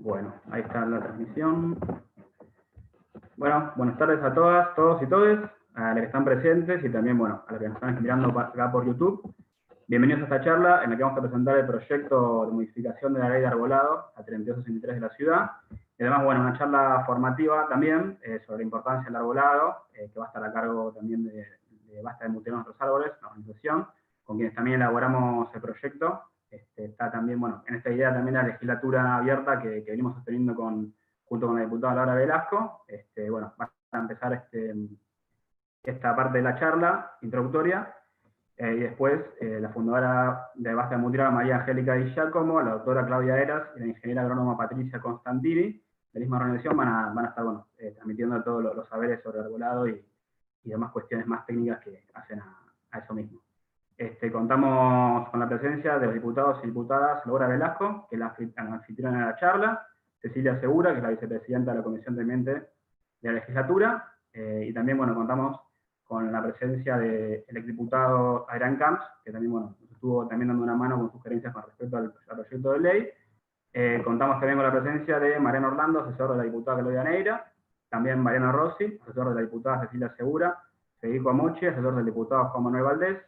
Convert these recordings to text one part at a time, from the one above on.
Bueno, ahí está la transmisión. Bueno, buenas tardes a todas, todos y todes, a los que están presentes y también, bueno, a los que nos están mirando acá por YouTube. Bienvenidos a esta charla en la que vamos a presentar el proyecto de modificación de la ley de arbolado a 3263 de la ciudad. Y además, bueno, una charla formativa también sobre la importancia del arbolado, que va a estar a cargo también de Basta de Mutilar Nuestros Árboles, la organización, con quienes también elaboramos el proyecto. Está también, bueno, en esta idea también la legislatura abierta que venimos sosteniendo junto con la diputada Laura Velasco. Bueno, va a empezar esta parte de la charla introductoria. Y después la fundadora de Basta de Mutilar, María Angélica Di Giacomo, la doctora Claudia Eras y la ingeniera agrónoma Patricia Constantini, de la misma organización, van a estar bueno, transmitiendo todos los saberes sobre arbolado y demás cuestiones más técnicas que hacen a eso mismo. Contamos con la presencia de los diputados y diputadas Laura Velasco, que es la anfitriona de la charla, Cecilia Segura, que es la vicepresidenta de la Comisión de Ambiente de la Legislatura, y también, bueno, contamos con la presencia del exdiputado Adrián Camps, que también, bueno, nos estuvo también dando una mano con sugerencias con respecto al proyecto de ley. Contamos también con la presencia de Mariano Orlando, asesor de la diputada Claudia Neira, también Mariano Rossi, asesor de la diputada Cecilia Segura, Federico Amochi, asesor del diputado Juan Manuel Valdés.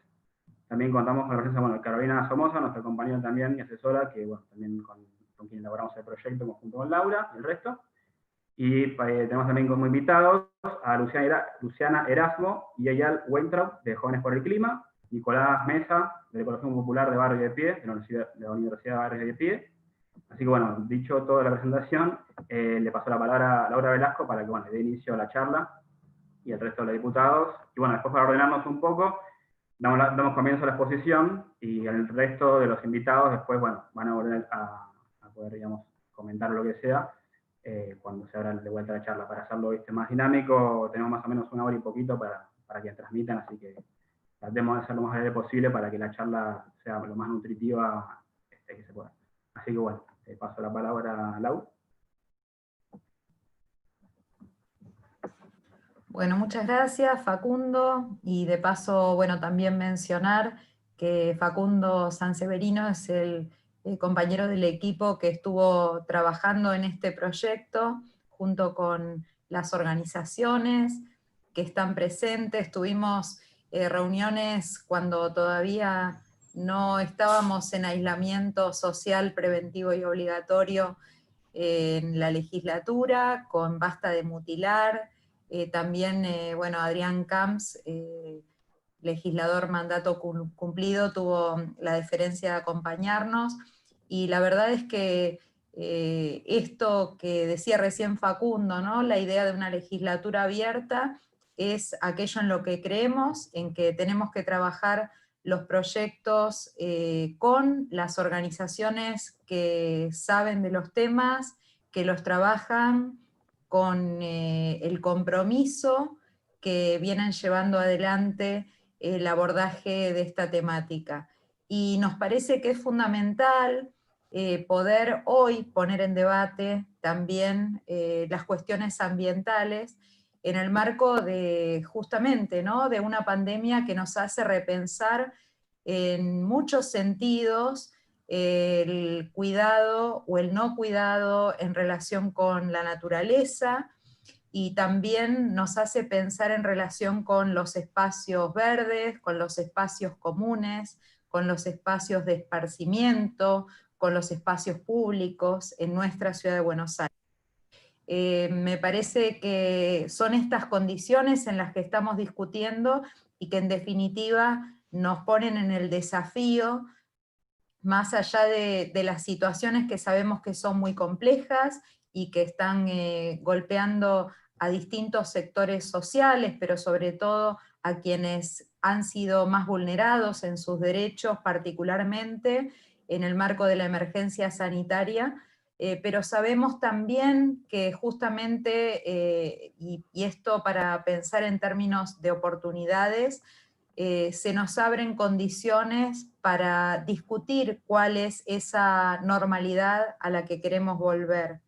También contamos con la presencia, bueno, de Carolina Somoza, nuestra compañera también y asesora, que, bueno, también con quien elaboramos el proyecto junto con Laura y el resto. Y tenemos también como invitados a Luciana Erasmo y Eyal Weintraub, de Jóvenes por el Clima, Nicolás Mesa, de la Ecologismo Popular de Barrio de Pie, de la Universidad de Barrio de Pie. Así que, bueno, dicho toda la presentación, le paso la palabra a Laura Velasco para que, bueno, dé inicio a la charla y al resto de los diputados. Y, bueno, después para ordenarnos un poco, damos comienzo a la exposición y el resto de los invitados después, bueno, van a volver a poder, digamos, comentar lo que sea cuando se abra de vuelta la charla. Para hacerlo, ¿viste?, más dinámico, tenemos más o menos una hora y poquito para que transmitan, así que tratemos de hacer lo más breve posible para que la charla sea lo más nutritiva que se pueda. Así que, bueno, paso la palabra a Lau. Bueno, muchas gracias, Facundo, y de paso, bueno, también mencionar que Facundo Sanseverino es el compañero del equipo que estuvo trabajando en este proyecto junto con las organizaciones que están presentes. Tuvimos reuniones cuando todavía no estábamos en aislamiento social preventivo y obligatorio en la legislatura, con Basta de Mutilar. También, bueno, Adrián Camps, legislador mandato cumplido, tuvo la deferencia de acompañarnos, y la verdad es que esto que decía recién Facundo, ¿no?, la idea de una legislatura abierta, es aquello en lo que creemos, en que tenemos que trabajar los proyectos con las organizaciones que saben de los temas, que los trabajan con el compromiso que vienen llevando adelante el abordaje de esta temática. Y nos parece que es fundamental poder hoy poner en debate también las cuestiones ambientales en el marco de, justamente, ¿no?, de una pandemia que nos hace repensar en muchos sentidos el cuidado o el no cuidado en relación con la naturaleza, y también nos hace pensar en relación con los espacios verdes, con los espacios comunes, con los espacios de esparcimiento, con los espacios públicos en nuestra ciudad de Buenos Aires. Me parece que son estas condiciones en las que estamos discutiendo y que en definitiva nos ponen en el desafío, más allá de las situaciones que sabemos que son muy complejas y que están golpeando a distintos sectores sociales, pero sobre todo a quienes han sido más vulnerados en sus derechos, particularmente en el marco de la emergencia sanitaria. Pero sabemos también que justamente, y esto para pensar en términos de oportunidades, se nos abren condiciones para discutir cuál es esa normalidad a la que queremos volver,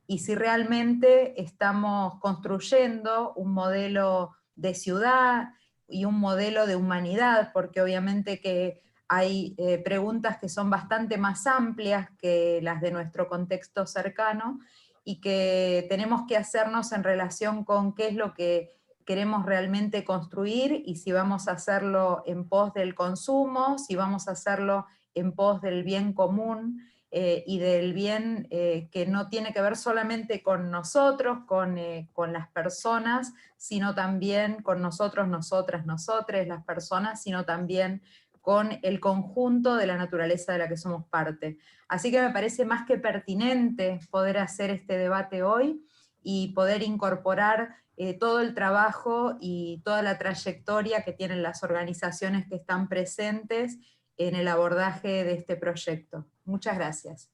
y si realmente estamos construyendo un modelo de ciudad y un modelo de humanidad, porque obviamente que hay preguntas que son bastante más amplias que las de nuestro contexto cercano, y que tenemos que hacernos en relación con qué es lo que queremos realmente construir, y si vamos a hacerlo en pos del consumo, si vamos a hacerlo en pos del bien común, y del bien que no tiene que ver solamente con nosotros, con las personas, sino también con nosotros, nosotras, nosotres, las personas, sino también con el conjunto de la naturaleza de la que somos parte. Así que me parece más que pertinente poder hacer este debate hoy y poder incorporar todo el trabajo y toda la trayectoria que tienen las organizaciones que están presentes en el abordaje de este proyecto. Muchas gracias.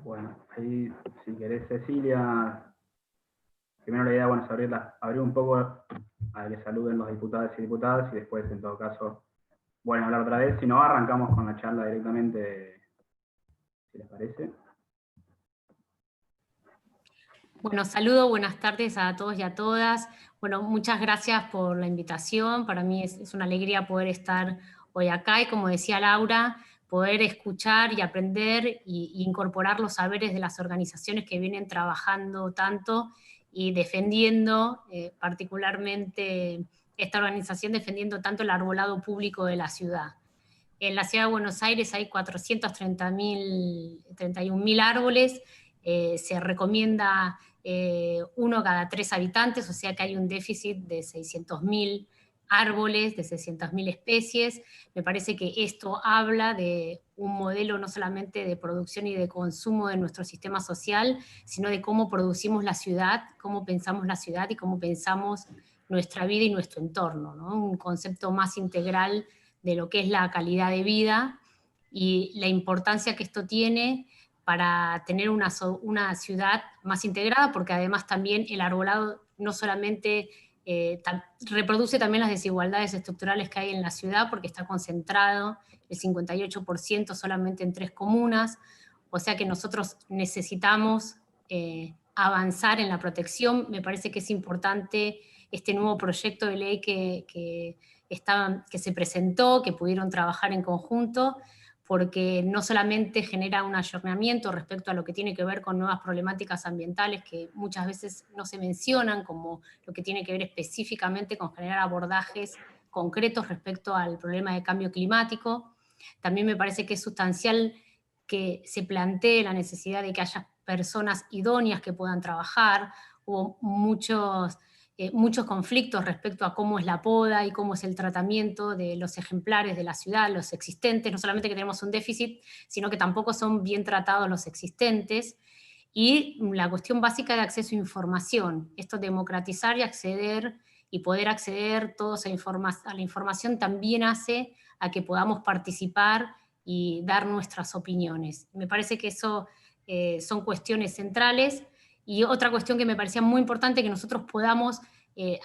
Bueno, ahí, si querés, Cecilia, primero la idea, bueno, es abrir un poco a que saluden los diputados y diputadas, y después, en todo caso, bueno, hablar otra vez. Si no, arrancamos con la charla directamente, si les parece. Bueno, saludo, buenas tardes a todos y a todas. Bueno, muchas gracias por la invitación. Para mí es una alegría poder estar hoy acá y, como decía Laura, poder escuchar y aprender e incorporar los saberes de las organizaciones que vienen trabajando tanto y defendiendo, particularmente esta organización defendiendo tanto el arbolado público de la ciudad. En la ciudad de Buenos Aires hay 431.000 árboles, se recomienda uno cada 3 habitantes, o sea que hay un déficit de 600.000 árboles, de 600.000 especies. Me parece que esto habla de un modelo no solamente de producción y de consumo de nuestro sistema social, sino de cómo producimos la ciudad, cómo pensamos la ciudad y cómo pensamos nuestra vida y nuestro entorno, ¿no? Un concepto más integral de lo que es la calidad de vida y la importancia que esto tiene para tener una ciudad más integrada, porque además también el arbolado no solamente reproduce también las desigualdades estructurales que hay en la ciudad, porque está concentrado el 58% solamente en 3 comunas, o sea que nosotros necesitamos avanzar en la protección. Me parece que es importante este nuevo proyecto de ley que se presentó, que pudieron trabajar en conjunto, porque no solamente genera un ayornamiento respecto a lo que tiene que ver con nuevas problemáticas ambientales que muchas veces no se mencionan, como lo que tiene que ver específicamente con generar abordajes concretos respecto al problema de cambio climático. También me parece que es sustancial que se plantee la necesidad de que haya personas idóneas que puedan trabajar. Hubo muchos conflictos respecto a cómo es la poda y cómo es el tratamiento de los ejemplares de la ciudad, los existentes. No solamente que tenemos un déficit, sino que tampoco son bien tratados los existentes. Y la cuestión básica de acceso a información, esto democratizar y acceder y poder acceder todos a la información también hace a que podamos participar y dar nuestras opiniones. Me parece que eso son cuestiones centrales. Y otra cuestión que me parecía muy importante, que nosotros podamos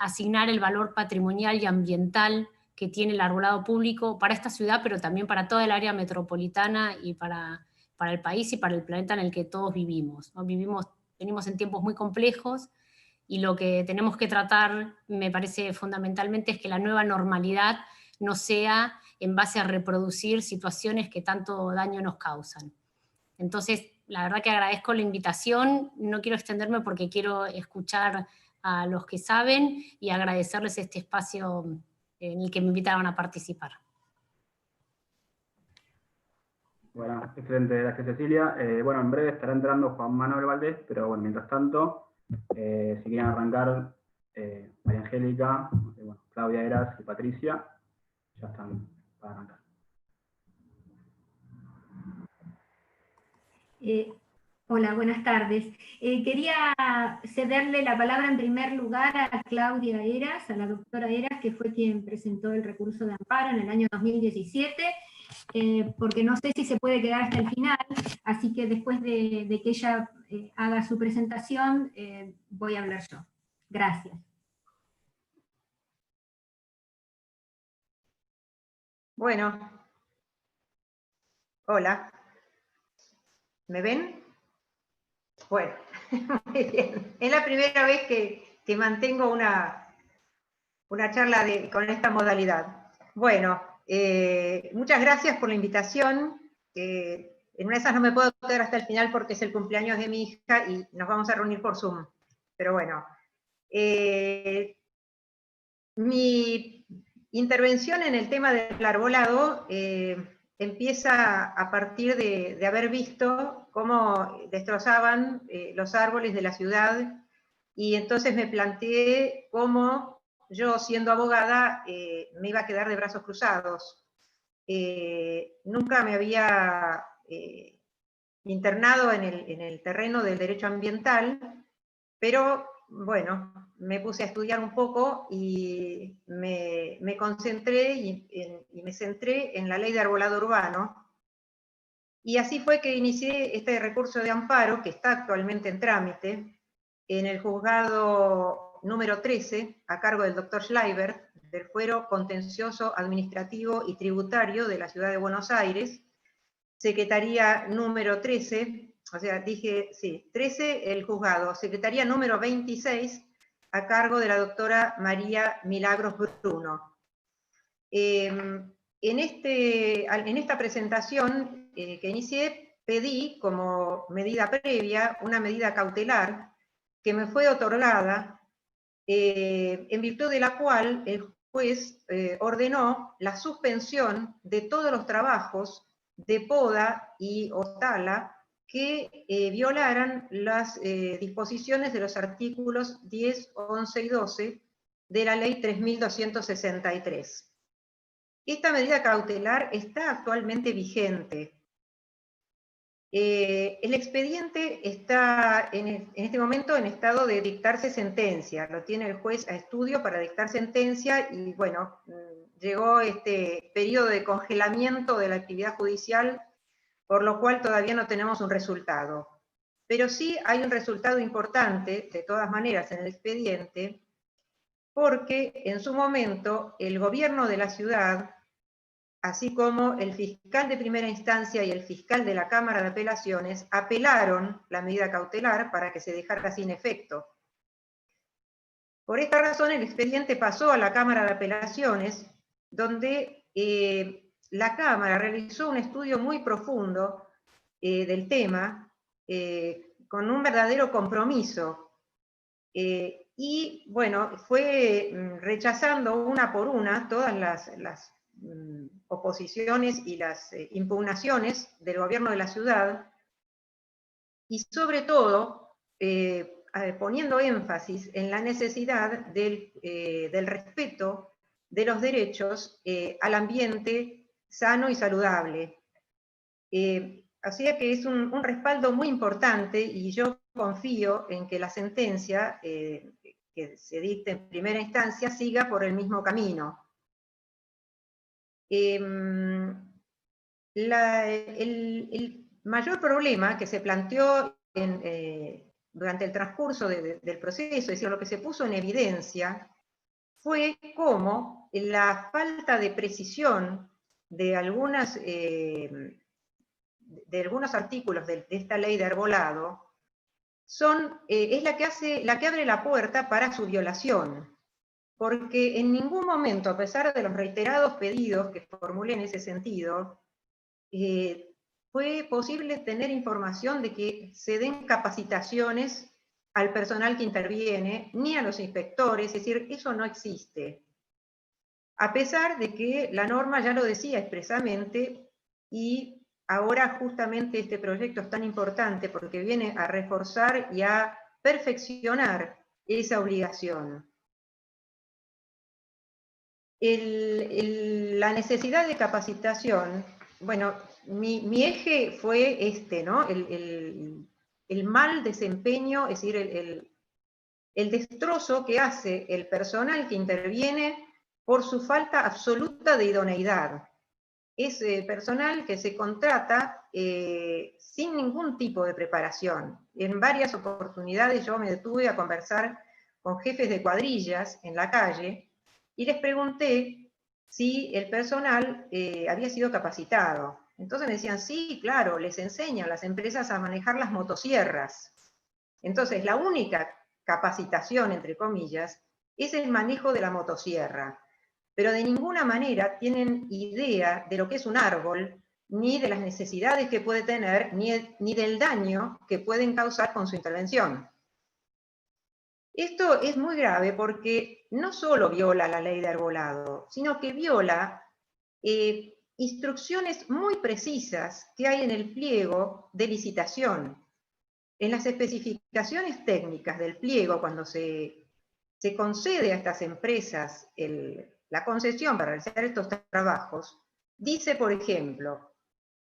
asignar el valor patrimonial y ambiental que tiene el arbolado público para esta ciudad, pero también para toda el área metropolitana y para el país y para el planeta en el que todos vivimos, ¿no? Venimos en tiempos muy complejos, y lo que tenemos que tratar, me parece fundamentalmente, es que la nueva normalidad no sea en base a reproducir situaciones que tanto daño nos causan. Entonces, la verdad que agradezco la invitación, no quiero extenderme porque quiero escuchar a los que saben y agradecerles este espacio en el que me invitaron a participar. Bueno, excelente, gracias Cecilia. Bueno, en breve estará entrando Juan Manuel Valdés, pero bueno, mientras tanto, si quieren arrancar, María Angélica, bueno, Claudia Heras y Patricia, ya están para arrancar. Hola, buenas tardes. Quería cederle la palabra en primer lugar a Claudia Heras, a la doctora Heras, que fue quien presentó el recurso de amparo en el año 2017, porque no sé si se puede quedar hasta el final, así que después de que ella haga su presentación, voy a hablar yo. Gracias. Bueno, hola. ¿Me ven? Bueno, muy bien. Es la primera vez que mantengo una charla con esta modalidad. bueno, muchas gracias por la invitación. En una de esas no me puedo quedar hasta el final porque es el cumpleaños de mi hija y nos vamos a reunir por Zoom. Pero bueno, mi intervención en el tema del arbolado empieza a partir de haber visto cómo destrozaban los árboles de la ciudad, y entonces me planteé cómo yo, siendo abogada, me iba a quedar de brazos cruzados. Nunca me había internado en el terreno del derecho ambiental, pero bueno, me puse a estudiar un poco y me concentré y me centré en la ley de arbolado urbano, y así fue que inicié este recurso de amparo que está actualmente en trámite en el juzgado número 13, a cargo del doctor Schleiber, del Fuero Contencioso Administrativo y Tributario de la Ciudad de Buenos Aires, Secretaría número 13, o sea, dije, sí, 13 el juzgado, Secretaría número 26, a cargo de la doctora María Milagros Bruno. En esta presentación que inicié, pedí como medida previa una medida cautelar que me fue otorgada, en virtud de la cual el juez ordenó la suspensión de todos los trabajos de poda y o tala que violaran las disposiciones de los artículos 10, 11 y 12 de la ley 3263. Esta medida cautelar está actualmente vigente. El expediente está en este momento en estado de dictarse sentencia, lo tiene el juez a estudio para dictar sentencia, y bueno, llegó este periodo de congelamiento de la actividad judicial, por lo cual todavía no tenemos un resultado. Pero sí hay un resultado importante, de todas maneras, en el expediente, porque en su momento el gobierno de la ciudad, así como el fiscal de primera instancia y el fiscal de la Cámara de Apelaciones, apelaron la medida cautelar para que se dejara sin efecto. Por esta razón, el expediente pasó a la Cámara de Apelaciones, donde la Cámara realizó un estudio muy profundo del tema, con un verdadero compromiso, y bueno, fue rechazando una por una todas las oposiciones y las impugnaciones del gobierno de la ciudad, y sobre todo poniendo énfasis en la necesidad del respeto de los derechos al ambiente sano y saludable. Así que es un respaldo muy importante, y yo confío en que la sentencia que se dicte en primera instancia siga por el mismo camino. El mayor problema que se planteó durante el transcurso del proceso, es decir, lo que se puso en evidencia, fue cómo la falta de precisión de algunos artículos de esta ley de arbolado es la que abre la puerta para su violación. Porque en ningún momento, a pesar de los reiterados pedidos que formulé en ese sentido, fue posible tener información de que se den capacitaciones al personal que interviene, ni a los inspectores, es decir, eso no existe. A pesar de que la norma ya lo decía expresamente, y ahora justamente este proyecto es tan importante porque viene a reforzar y a perfeccionar esa obligación. La necesidad de capacitación, bueno, mi eje fue este, ¿no? El mal desempeño, es decir, el destrozo que hace el personal que interviene por su falta absoluta de idoneidad. Es personal que se contrata sin ningún tipo de preparación. En varias oportunidades yo me detuve a conversar con jefes de cuadrillas en la calle, y les pregunté si el personal había sido capacitado. Entonces me decían, sí, claro, les enseñan las empresas a manejar las motosierras. Entonces, la única capacitación, entre comillas, es el manejo de la motosierra. pero de ninguna manera tienen idea de lo que es un árbol, ni de las necesidades que puede tener, ni del daño que pueden causar con su intervención. Esto es muy grave porque no solo viola la ley de arbolado, sino que viola instrucciones muy precisas que hay en el pliego de licitación. En las especificaciones técnicas del pliego, cuando se concede a estas empresas la concesión para realizar estos trabajos, dice, por ejemplo,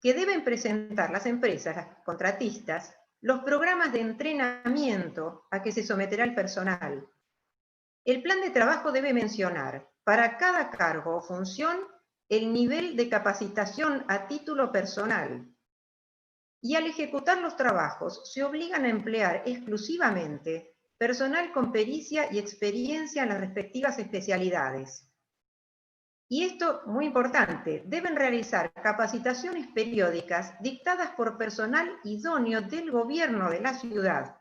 que deben presentar las empresas, las contratistas, los programas de entrenamiento a que se someterá el personal. El plan de trabajo debe mencionar, para cada cargo o función, el nivel de capacitación a título personal. Y al ejecutar los trabajos, se obligan a emplear exclusivamente personal con pericia y experiencia en las respectivas especialidades. Y esto, muy importante, deben realizar capacitaciones periódicas dictadas por personal idóneo del gobierno de la ciudad,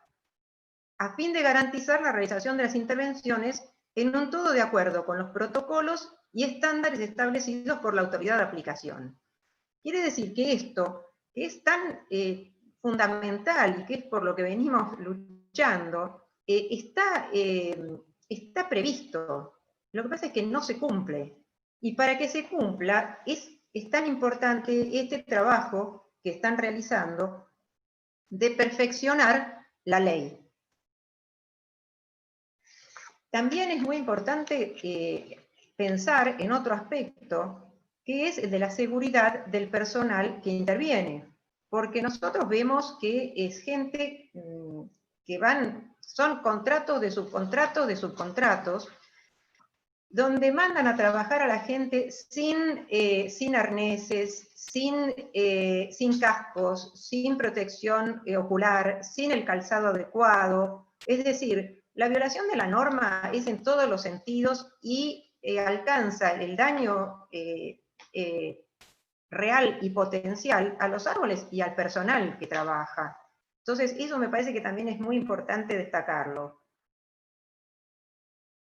a fin de garantizar la realización de las intervenciones en un todo de acuerdo con los protocolos y estándares establecidos por la autoridad de aplicación. Quiere decir que esto, que es tan fundamental y que es por lo que venimos luchando, está previsto. Lo que pasa es que no se cumple. Y para que se cumpla, es tan importante este trabajo que están realizando de perfeccionar la ley. También es muy importante pensar en otro aspecto, que es el de la seguridad del personal que interviene. Porque nosotros vemos que es gente que son contratos de subcontratos, donde mandan a trabajar a la gente sin arneses, sin cascos, sin protección ocular, sin el calzado adecuado. Es decir, la violación de la norma es en todos los sentidos y alcanza el daño real y potencial a los árboles y al personal que trabaja. Entonces, eso me parece que también es muy importante destacarlo.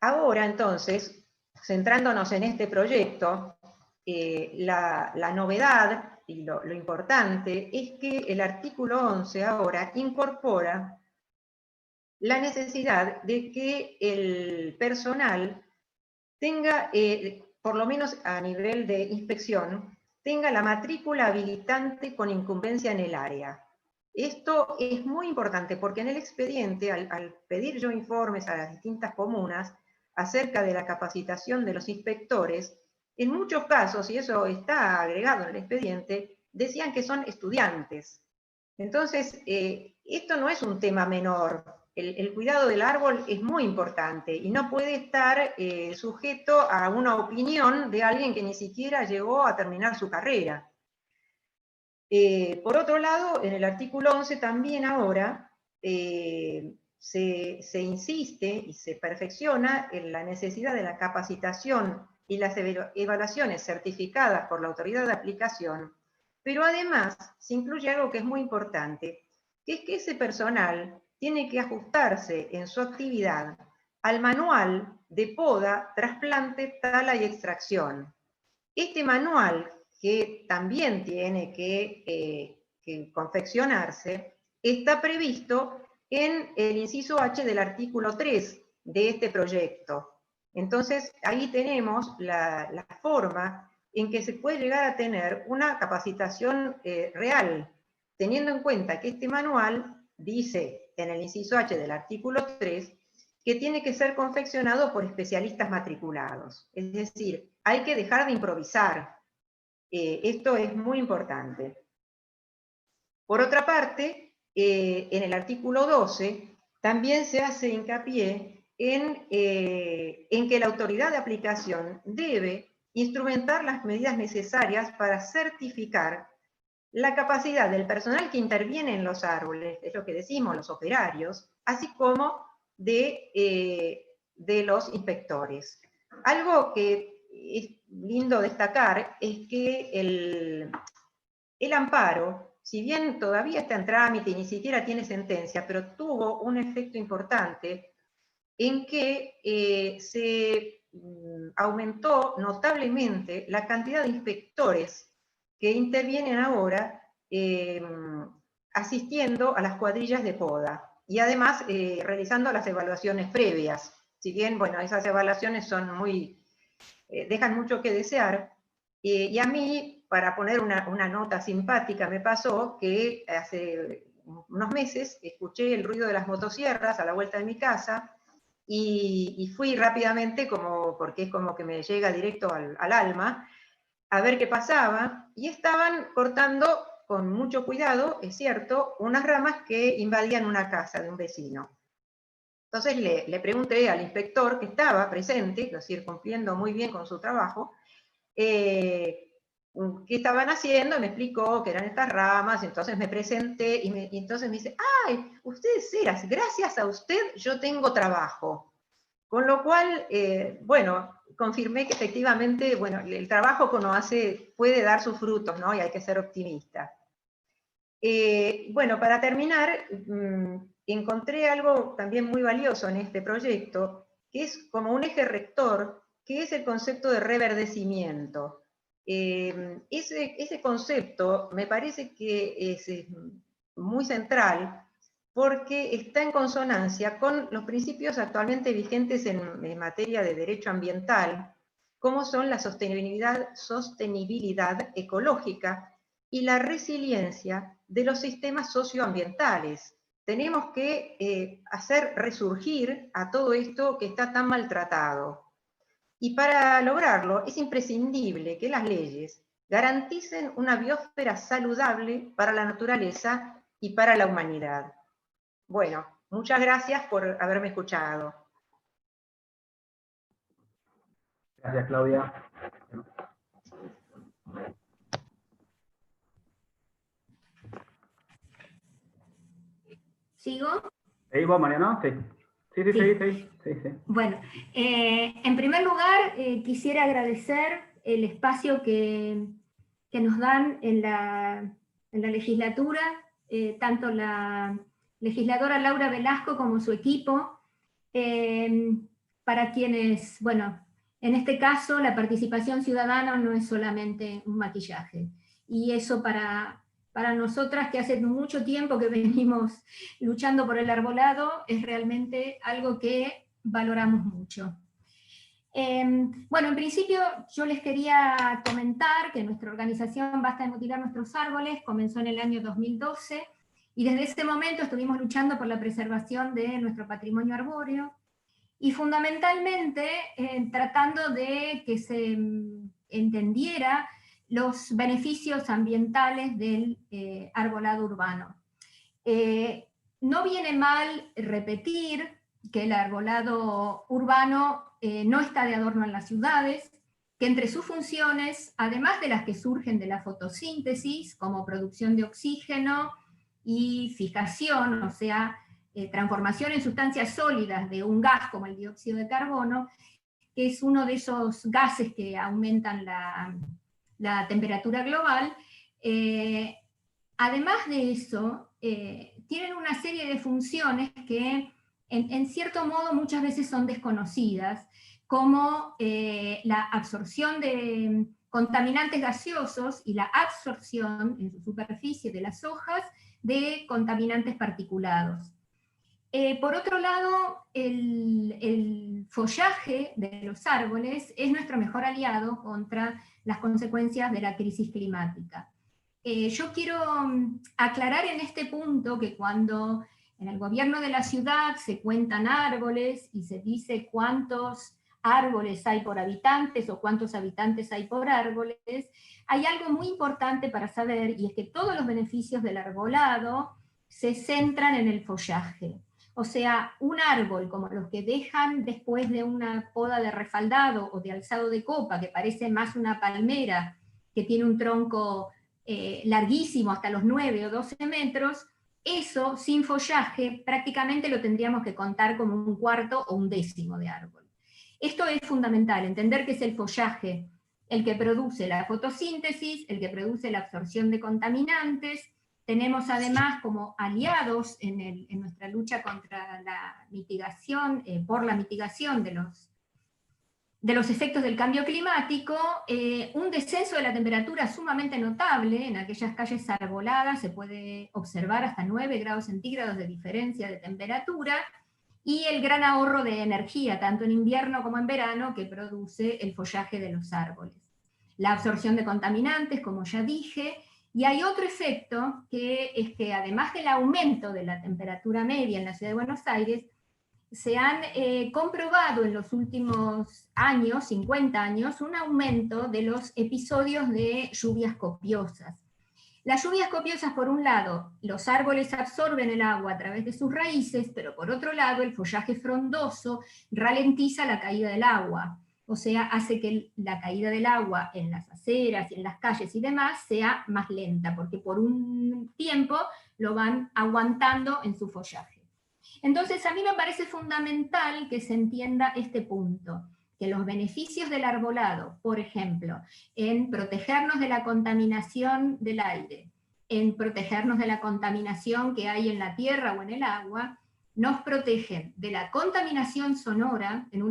Ahora, entonces, centrándonos en este proyecto, la novedad y lo importante es que el artículo 11 ahora incorpora la necesidad de que el personal tenga, por lo menos a nivel de inspección, tenga la matrícula habilitante con incumbencia en el área. Esto es muy importante porque en el expediente, al pedir yo informes a las distintas comunas acerca de la capacitación de los inspectores, en muchos casos, y eso está agregado en el expediente, decían que son estudiantes. Entonces, esto no es un tema menor. El cuidado del árbol es muy importante y no puede estar sujeto a una opinión de alguien que ni siquiera llegó a terminar su carrera. Por otro lado, en el artículo 11 también ahora se insiste y se perfecciona en la necesidad de la capacitación y las evaluaciones certificadas por la autoridad de aplicación, pero además se incluye algo que es muy importante, que es que ese personal tiene que ajustarse en su actividad al manual de poda, trasplante, tala y extracción. Este manual, que también tiene que confeccionarse, está previsto en el inciso H del artículo 3 de este proyecto. Entonces, ahí tenemos la forma en que se puede llegar a tener una capacitación real, teniendo en cuenta que este manual dice en el inciso H del artículo 3 que tiene que ser confeccionado por especialistas matriculados. Es decir, hay que dejar de improvisar. Esto es muy importante. Por otra parte, en el artículo 12 también se hace hincapié en que la autoridad de aplicación debe instrumentar las medidas necesarias para certificar la capacidad del personal que interviene en los árboles, es lo que decimos, los operarios, así como de los inspectores. Algo que es lindo destacar es que el amparo, si bien todavía está en trámite y ni siquiera tiene sentencia, pero tuvo un efecto importante en que se aumentó notablemente la cantidad de inspectores que intervienen ahora asistiendo a las cuadrillas de poda y además realizando las evaluaciones previas. Si bien, bueno, esas evaluaciones son dejan mucho que desear, y a mí, para poner una nota simpática, me pasó que hace unos meses escuché el ruido de las motosierras a la vuelta de mi casa, y fui rápidamente, porque es como que me llega directo al alma, a ver qué pasaba, y estaban cortando con mucho cuidado, es cierto, unas ramas que invadían una casa de un vecino. Entonces le pregunté al inspector que estaba presente, es decir, cumpliendo muy bien con su trabajo, qué estaban haciendo, me explicó que eran estas ramas, entonces me presenté, y entonces me dice, ¡ay, ustedes Heras, gracias a usted yo tengo trabajo! Con lo cual, bueno, confirmé que efectivamente, bueno, el trabajo que uno hace puede dar sus frutos, ¿no? Y hay que ser optimista. Bueno, para terminar, encontré algo también muy valioso en este proyecto, que es como un eje rector, que es el concepto de reverdecimiento. Ese concepto me parece que es muy central, porque está en consonancia con los principios actualmente vigentes en materia de derecho ambiental, como son la sostenibilidad ecológica y la resiliencia de los sistemas socioambientales. Tenemos que hacer resurgir a todo esto que está tan maltratado. Y para lograrlo es imprescindible que las leyes garanticen una biosfera saludable para la naturaleza y para la humanidad. Bueno, muchas gracias por haberme escuchado. Gracias, Claudia. ¿Sigo? ¿Seguís vos, Mariano? Sí. Sí. Bueno, en primer lugar, quisiera agradecer el espacio que nos dan en la legislatura, tanto la legisladora Laura Velasco como su equipo, para quienes, bueno, en este caso la participación ciudadana no es solamente un maquillaje, y eso para nosotras que hace mucho tiempo que venimos luchando por el arbolado es realmente algo que valoramos mucho. Bueno, en principio yo les quería comentar que nuestra organización Basta de Mutilar Nuestros Árboles comenzó en el año 2012, y desde ese momento estuvimos luchando por la preservación de nuestro patrimonio arbóreo, y fundamentalmente tratando de que se entendiera los beneficios ambientales del arbolado urbano. No viene mal repetir que el arbolado urbano no está de adorno en las ciudades, que entre sus funciones, además de las que surgen de la fotosíntesis, como producción de oxígeno y fijación, o sea, transformación en sustancias sólidas de un gas como el dióxido de carbono, que es uno de esos gases que aumentan la temperatura global, además de eso, tienen una serie de funciones que en cierto modo muchas veces son desconocidas, como la absorción de contaminantes gaseosos y la absorción en su superficie de las hojas de contaminantes particulados. Por otro lado, el follaje de los árboles es nuestro mejor aliado contra las consecuencias de la crisis climática. Yo quiero aclarar en este punto que cuando en el gobierno de la ciudad se cuentan árboles y se dice cuántos árboles hay por habitantes o cuántos habitantes hay por árboles, hay algo muy importante para saber, y es que todos los beneficios del arbolado se centran en el follaje. O sea, un árbol como los que dejan después de una poda de refaldado o de alzado de copa, que parece más una palmera, que tiene un tronco larguísimo hasta los 9 o 12 metros, eso sin follaje prácticamente lo tendríamos que contar como un cuarto o un décimo de árbol. Esto es fundamental, entender que es el follaje el que produce la fotosíntesis, el que produce la absorción de contaminantes. Tenemos además como aliados en nuestra lucha contra la mitigación, por la mitigación de de los efectos del cambio climático, un descenso de la temperatura sumamente notable. En aquellas calles arboladas se puede observar hasta 9 grados centígrados de diferencia de temperatura, y el gran ahorro de energía, tanto en invierno como en verano, que produce el follaje de los árboles. La absorción de contaminantes, como ya dije, y hay otro efecto, que es que además del aumento de la temperatura media en la ciudad de Buenos Aires, se han comprobado en los últimos años, 50 años, un aumento de los episodios de lluvias copiosas. Las lluvias copiosas, por un lado, los árboles absorben el agua a través de sus raíces, pero por otro lado, el follaje frondoso ralentiza la caída del agua, o sea, hace que la caída del agua en las aceras y en las calles y demás sea más lenta, porque por un tiempo lo van aguantando en su follaje. Entonces, a mí me parece fundamental que se entienda este punto, que los beneficios del arbolado, por ejemplo, en protegernos de la contaminación del aire, en protegernos de la contaminación que hay en la tierra o en el agua, nos protegen de la contaminación sonora en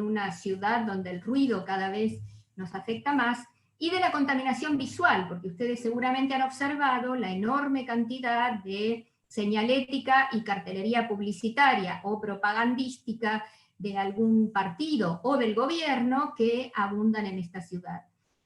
una ciudad donde el ruido cada vez nos afecta más, y de la contaminación visual, porque ustedes seguramente han observado la enorme cantidad de señalética y cartelería publicitaria o propagandística de algún partido o del gobierno que abundan en esta ciudad.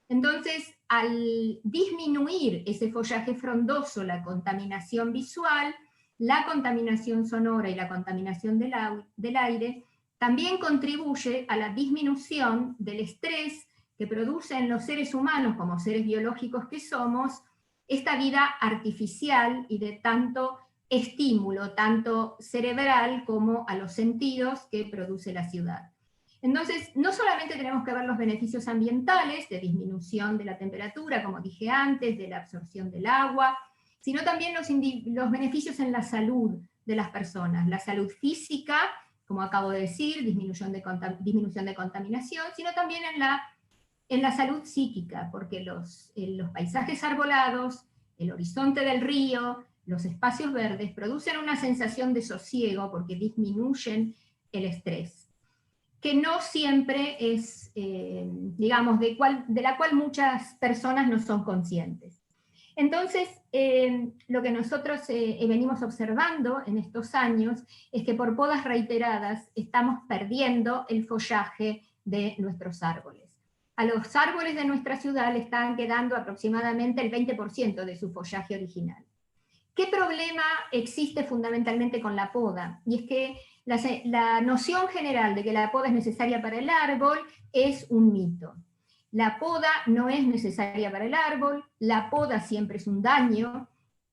Entonces, al disminuir ese follaje frondoso, la contaminación visual, la contaminación sonora y la contaminación del aire, también contribuye a la disminución del estrés que produce en los seres humanos, como seres biológicos que somos, esta vida artificial y de tanto estímulo, tanto cerebral como a los sentidos, que produce la ciudad. Entonces, no solamente tenemos que ver los beneficios ambientales, de disminución de la temperatura, como dije antes, de la absorción del agua, sino también los beneficios en la salud de las personas, la salud física, como acabo de decir, disminución de contaminación, sino también en la salud psíquica, porque los paisajes arbolados, el horizonte del río, los espacios verdes producen una sensación de sosiego porque disminuyen el estrés, que no siempre es, digamos, de la cual muchas personas no son conscientes. Entonces, lo que nosotros venimos observando en estos años es que por podas reiteradas estamos perdiendo el follaje de nuestros árboles. A los árboles de nuestra ciudad le están quedando aproximadamente el 20% de su follaje original. ¿Qué problema existe fundamentalmente con la poda? Y es que la noción general de que la poda es necesaria para el árbol es un mito. La poda no es necesaria para el árbol, la poda siempre es un daño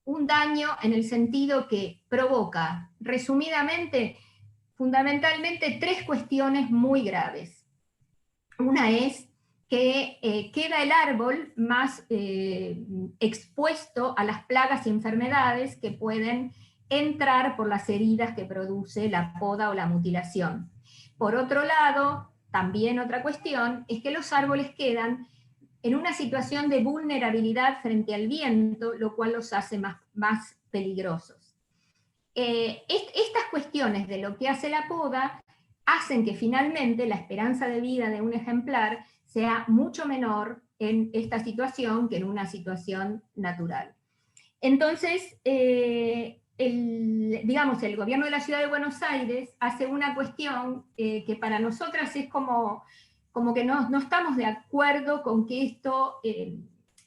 en el sentido que provoca, resumidamente, fundamentalmente 3 cuestiones muy graves. Una es que queda el árbol más expuesto a las plagas y enfermedades que pueden entrar por las heridas que produce la poda o la mutilación. Por otro lado, también otra cuestión es que los árboles quedan en una situación de vulnerabilidad frente al viento, lo cual los hace más peligrosos. Estas cuestiones de lo que hace la poda hacen que finalmente la esperanza de vida de un ejemplar sea mucho menor en esta situación que en una situación natural. Entonces, digamos, el gobierno de la Ciudad de Buenos Aires hace una cuestión que para nosotras es como que no estamos de acuerdo con que esto,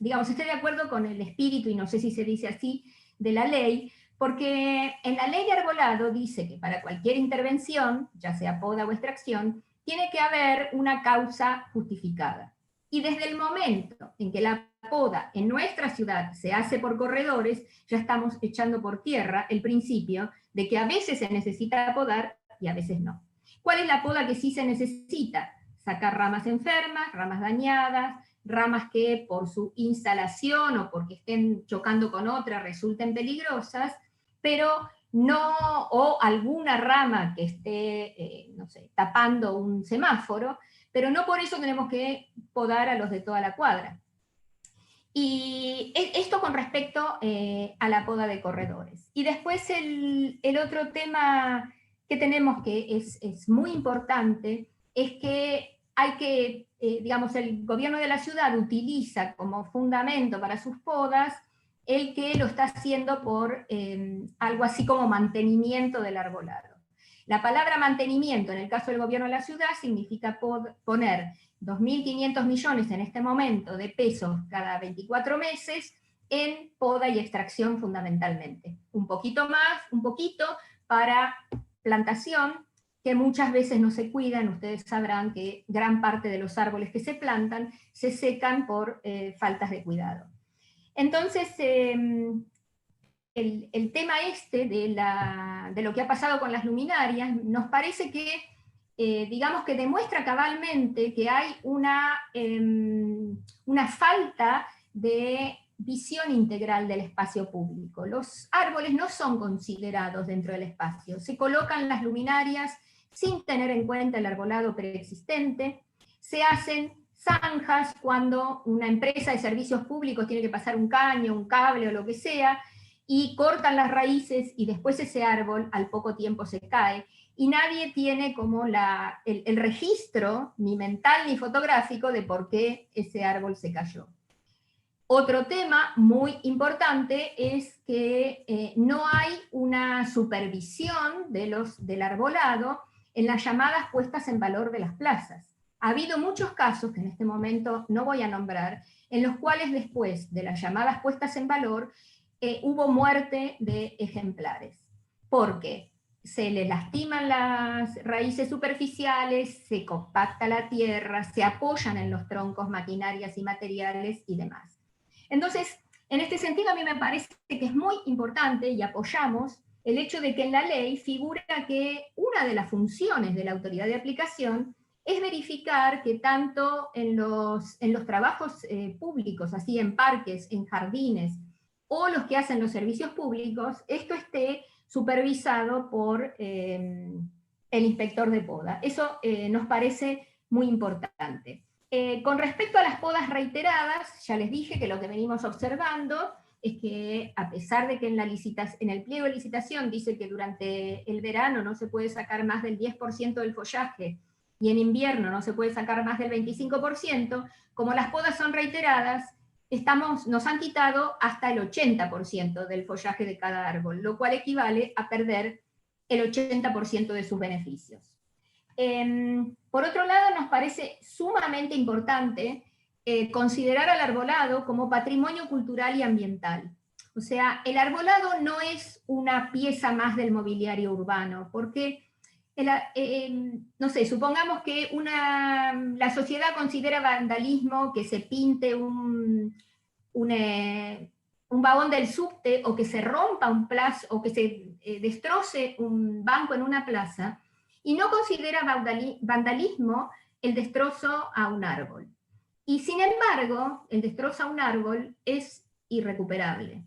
digamos, esté de acuerdo con el espíritu, y no sé si se dice así, de la ley, porque en la ley de arbolado dice que para cualquier intervención, ya sea poda o extracción, tiene que haber una causa justificada. Y desde el momento en que la poda en nuestra ciudad se hace por corredores, ya estamos echando por tierra el principio de que a veces se necesita podar y a veces no. ¿Cuál es la poda que sí se necesita? Sacar ramas enfermas, ramas dañadas, ramas que por su instalación o porque estén chocando con otras resulten peligrosas, pero no, o alguna rama que esté, no sé, tapando un semáforo, pero no por eso tenemos que podar a los de toda la cuadra. Y esto con respecto a la poda de corredores. Y después el otro tema que tenemos que es muy importante, es que hay que, digamos, el gobierno de la ciudad utiliza como fundamento para sus podas el que lo está haciendo por algo así como mantenimiento del arbolado. La palabra mantenimiento en el caso del gobierno de la ciudad significa poner 2.500 millones en este momento de pesos cada 24 meses en poda y extracción fundamentalmente. Un poquito más, un poquito para plantación, que muchas veces no se cuidan. Ustedes sabrán que gran parte de los árboles que se plantan se secan por faltas de cuidado. Entonces, el tema de lo que ha pasado con las luminarias, nos parece que, digamos que demuestra cabalmente que hay una falta de visión integral del espacio público. Los árboles no son considerados dentro del espacio, se colocan las luminarias sin tener en cuenta el arbolado preexistente, se hacen zanjas cuando una empresa de servicios públicos tiene que pasar un caño, un cable o lo que sea, y cortan las raíces y después ese árbol al poco tiempo se cae, y nadie tiene como el registro, ni mental ni fotográfico, de por qué ese árbol se cayó. Otro tema muy importante es que no hay una supervisión del arbolado en las llamadas puestas en valor de las plazas. Ha habido muchos casos, que en este momento no voy a nombrar, en los cuales después de las llamadas puestas en valor hubo muerte de ejemplares. Porque se les lastiman las raíces superficiales, se compacta la tierra, se apoyan en los troncos, maquinarias y materiales y demás. Entonces, en este sentido a mí me parece que es muy importante, y apoyamos, el hecho de que en la ley figura que una de las funciones de la autoridad de aplicación es verificar que tanto en los trabajos públicos, así en parques, en jardines, o los que hacen los servicios públicos, esto esté supervisado por el inspector de poda. Eso nos parece muy importante. Con respecto a las podas reiteradas, ya les dije que lo que venimos observando es que, a pesar de que en el pliego de licitación dice que durante el verano no se puede sacar más del 10% del follaje, y en invierno no se puede sacar más del 25%, como las podas son reiteradas, nos han quitado hasta el 80% del follaje de cada árbol, lo cual equivale a perder el 80% de sus beneficios. Por otro lado, nos parece sumamente importante considerar al arbolado como patrimonio cultural y ambiental. O sea, el arbolado no es una pieza más del mobiliario urbano, porque, no sé, supongamos que la sociedad considera vandalismo que se pinte un vagón del subte, o que se rompa un plazo, o que se destroce un banco en una plaza, y no considera vandalismo el destrozo a un árbol. Y sin embargo, el destrozo a un árbol es irrecuperable.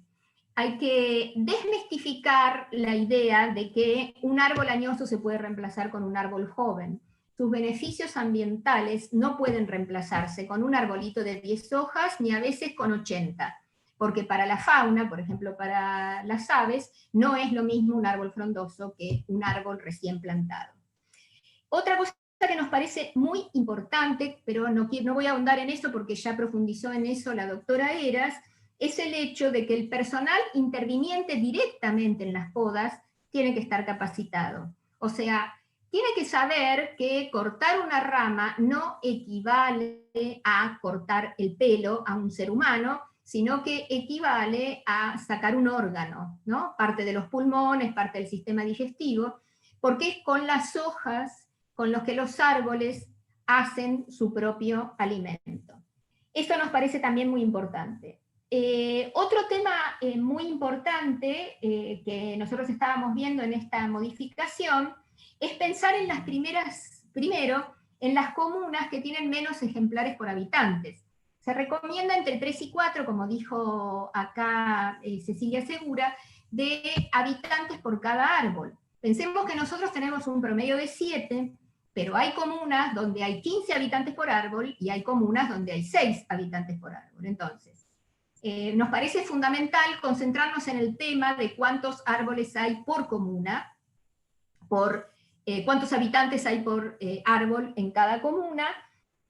Hay que desmistificar la idea de que un árbol añoso se puede reemplazar con un árbol joven. Sus beneficios ambientales no pueden reemplazarse con un arbolito de 10 hojas, ni a veces con 80, porque para la fauna, por ejemplo para las aves, no es lo mismo un árbol frondoso que un árbol recién plantado. Otra cosa que nos parece muy importante, pero no voy a ahondar en eso porque ya profundizó en eso la doctora Heras, es el hecho de que el personal interviniente directamente en las podas tiene que estar capacitado. O sea, tiene que saber que cortar una rama no equivale a cortar el pelo a un ser humano, sino que equivale a sacar un órgano, ¿no? Parte de los pulmones, parte del sistema digestivo, porque es con las hojas con los que los árboles hacen su propio alimento. Esto nos parece también muy importante. Otro tema muy importante que nosotros estábamos viendo en esta modificación es pensar en primero, en las comunas que tienen menos ejemplares por habitantes. Se recomienda entre 3 y 4, como dijo acá Cecilia Segura, de habitantes por cada árbol. Pensemos que nosotros tenemos un promedio de 7, pero hay comunas donde hay 15 habitantes por árbol y hay comunas donde hay 6 habitantes por árbol. Entonces, nos parece fundamental concentrarnos en el tema de cuántos árboles hay por comuna, cuántos habitantes hay por árbol en cada comuna,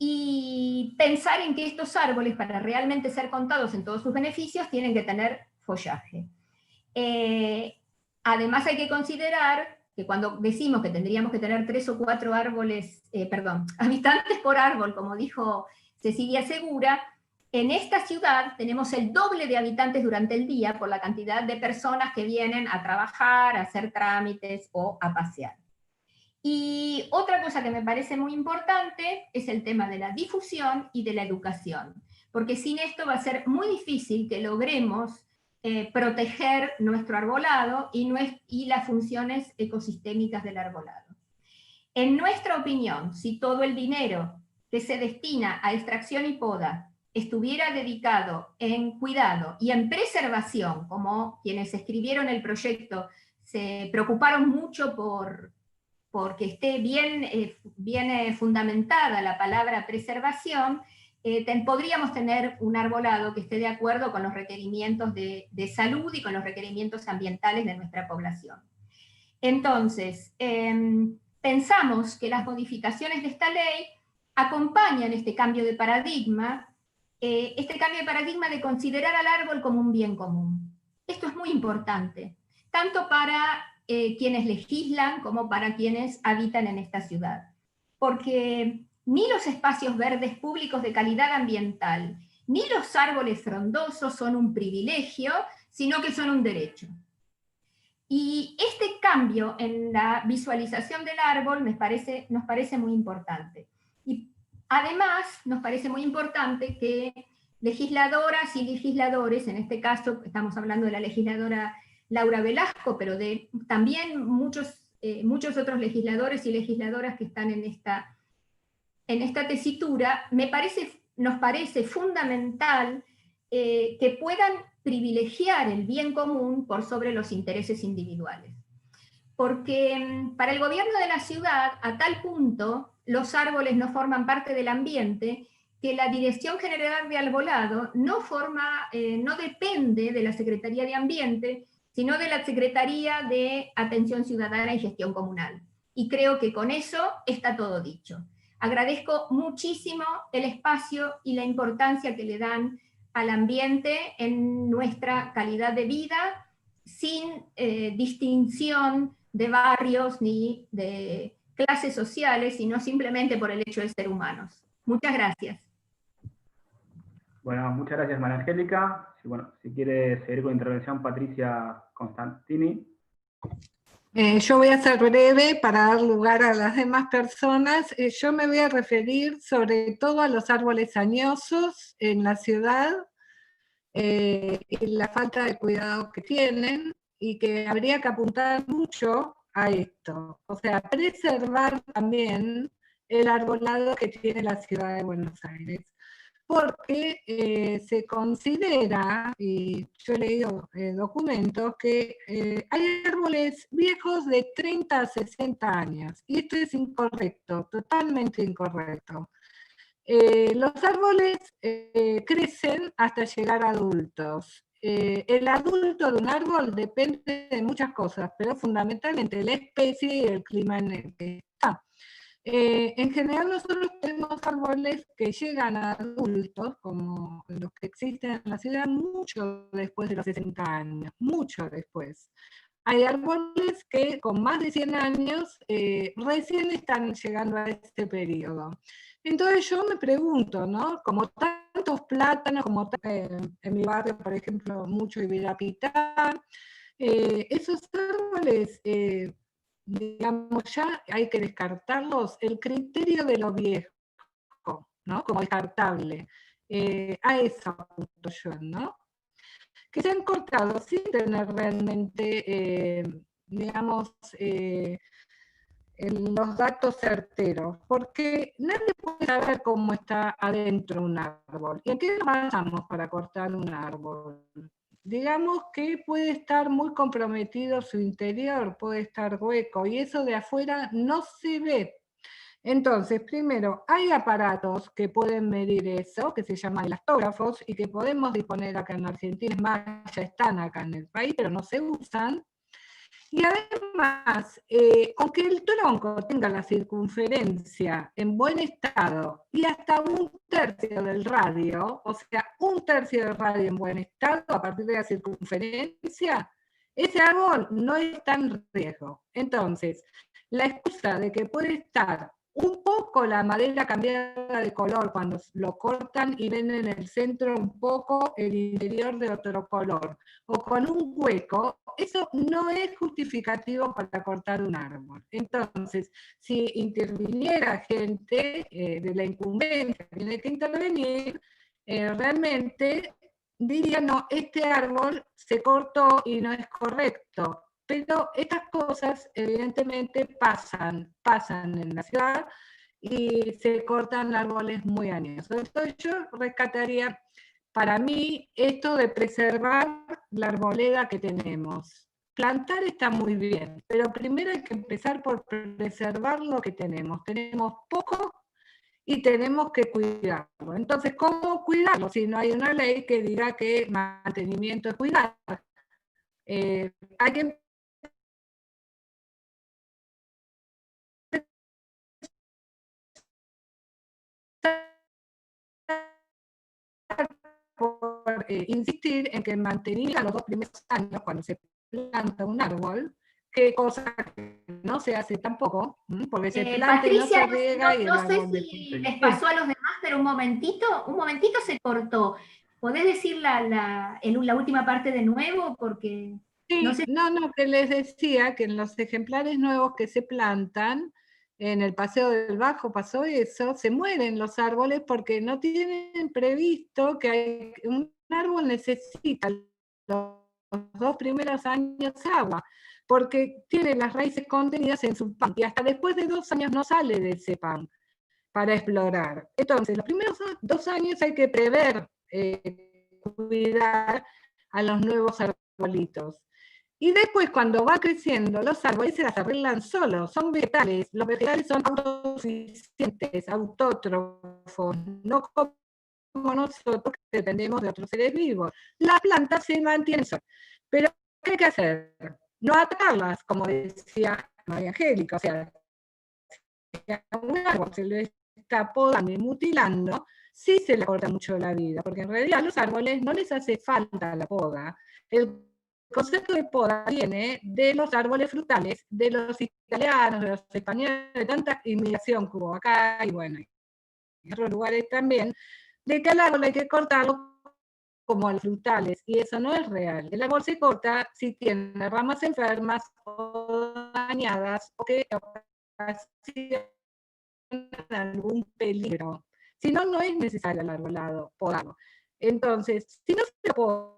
y pensar en que estos árboles, para realmente ser contados en todos sus beneficios, tienen que tener follaje. Además hay que considerar que cuando decimos que tendríamos que tener 3 o 4 habitantes por árbol, como dijo Cecilia Segura, en esta ciudad tenemos el doble de habitantes durante el día por la cantidad de personas que vienen a trabajar, a hacer trámites o a pasear. Y otra cosa que me parece muy importante es el tema de la difusión y de la educación, porque sin esto va a ser muy difícil que logremos proteger nuestro arbolado y las funciones ecosistémicas del arbolado. En nuestra opinión, si todo el dinero que se destina a extracción y poda estuviera dedicado en cuidado y en preservación, como quienes escribieron el proyecto se preocuparon mucho porque esté bien fundamentada la palabra preservación, podríamos tener un arbolado que esté de acuerdo con los requerimientos de salud y con los requerimientos ambientales de nuestra población. Entonces, pensamos que las modificaciones de esta ley acompañan este cambio de paradigma de considerar al árbol como un bien común. Esto es muy importante, tanto para quienes legislan como para quienes habitan en esta ciudad. Porque ni los espacios verdes públicos de calidad ambiental, ni los árboles frondosos son un privilegio, sino que son un derecho. Y este cambio en la visualización del árbol nos parece muy importante. Y además nos parece muy importante que legisladoras y legisladores, en este caso estamos hablando de la legisladora Laura Velasco, pero de también muchos otros legisladores y legisladoras que están en esta tesitura, nos parece fundamental que puedan privilegiar el bien común por sobre los intereses individuales. Porque para el gobierno de la ciudad, a tal punto, los árboles no forman parte del ambiente, que la Dirección General de Arbolado no depende de la Secretaría de Ambiente, sino de la Secretaría de Atención Ciudadana y Gestión Comunal. Y creo que con eso está todo dicho. Agradezco muchísimo el espacio y la importancia que le dan al ambiente en nuestra calidad de vida, sin distinción de barrios ni de clases sociales, sino simplemente por el hecho de ser humanos. Muchas gracias. Bueno, muchas gracias, María Angélica. Si quiere seguir con la intervención, Patricia Constantini. Yo voy a ser breve para dar lugar a las demás personas. Yo me voy a referir sobre todo a los árboles añosos en la ciudad y la falta de cuidado que tienen, y que habría que apuntar mucho a esto. O sea, preservar también el arbolado que tiene la ciudad de Buenos Aires. Porque se considera, y yo he leído documentos, que hay árboles viejos de 30 a 60 años, y esto es incorrecto, totalmente incorrecto. Los árboles crecen hasta llegar a adultos. El adulto de un árbol depende de muchas cosas, pero fundamentalmente de la especie y el clima en el que está. En general nosotros tenemos árboles que llegan a adultos, como los que existen en la ciudad, mucho después de los 60 años, mucho después. Hay árboles que con más de 100 años recién están llegando a este periodo. Entonces yo me pregunto, ¿no? Como tantos plátanos, como en mi barrio, por ejemplo, mucho Ibirapitá, esos árboles... digamos, ya hay que descartarlos, el criterio de lo viejo, ¿no? Como descartable. A eso apunto yo, ¿no? Que se han cortado sin tener realmente, digamos, los datos certeros, porque nadie puede saber cómo está adentro un árbol. ¿Y en qué nos basamos para cortar un árbol? Digamos que puede estar muy comprometido su interior, puede estar hueco, y eso de afuera no se ve. Entonces, primero, hay aparatos que pueden medir eso, que se llaman elastógrafos, y que podemos disponer acá en Argentina, es más, ya están acá en el país, pero no se usan. Y además, aunque el tronco tenga la circunferencia en buen estado y hasta 1/3 del radio, o sea, 1/3 del radio en buen estado a partir de la circunferencia, ese árbol no está en riesgo. Entonces, la excusa de que puede estar un poco la madera cambiada de color cuando lo cortan y ven en el centro un poco el interior de otro color, o con un hueco, eso no es justificativo para cortar un árbol. Entonces, si interviniera gente de la incumbencia que tiene que intervenir, realmente diría, no, este árbol se cortó y no es correcto. Pero estas cosas evidentemente pasan en la ciudad y se cortan árboles muy añosos. Entonces yo rescataría, para mí, esto de preservar la arboleda que tenemos. Plantar está muy bien, pero primero hay que empezar por preservar lo que tenemos. Tenemos poco y tenemos que cuidarlo. Entonces, ¿cómo cuidarlo? Si no hay una ley que diga que mantenimiento es cuidar. Hay que por insistir en que mantenía los 2 primeros años cuando se planta un árbol, que cosa que no se hace tampoco, porque se planta y no se riega. No sé si les pasó a los demás, pero un momentito se cortó. ¿Podés decir la última parte de nuevo? Porque sí, no sé. No, que les decía que en los ejemplares nuevos que se plantan, en el Paseo del Bajo pasó eso, se mueren los árboles porque no tienen previsto que un árbol necesita los 2 primeros años agua, porque tiene las raíces contenidas en su pan, y hasta después de 2 años no sale de ese pan para explorar. Entonces, los primeros 2 años hay que prever, cuidar a los nuevos arbolitos. Y después, cuando va creciendo, los árboles se las arreglan solos, son vegetales. Los vegetales son autosuficientes, autótrofos, no como nosotros que dependemos de otros seres vivos. Las plantas se mantienen solas. Pero, ¿qué hay que hacer? No atacarlas, como decía María Angélica. O sea, si a un árbol se le está podando y mutilando, sí se le corta mucho la vida, porque en realidad a los árboles no les hace falta la poda. El concepto de poda viene de los árboles frutales, de los italianos, de los españoles, de tanta inmigración que hubo acá, y bueno, en otros lugares también, de que al árbol hay que cortarlo como a los frutales, y eso no es real. El árbol se corta si tiene ramas enfermas o dañadas, o que ocasionan algún peligro. Si no, no es necesario el arbolado podarlo. Entonces, si no se poda,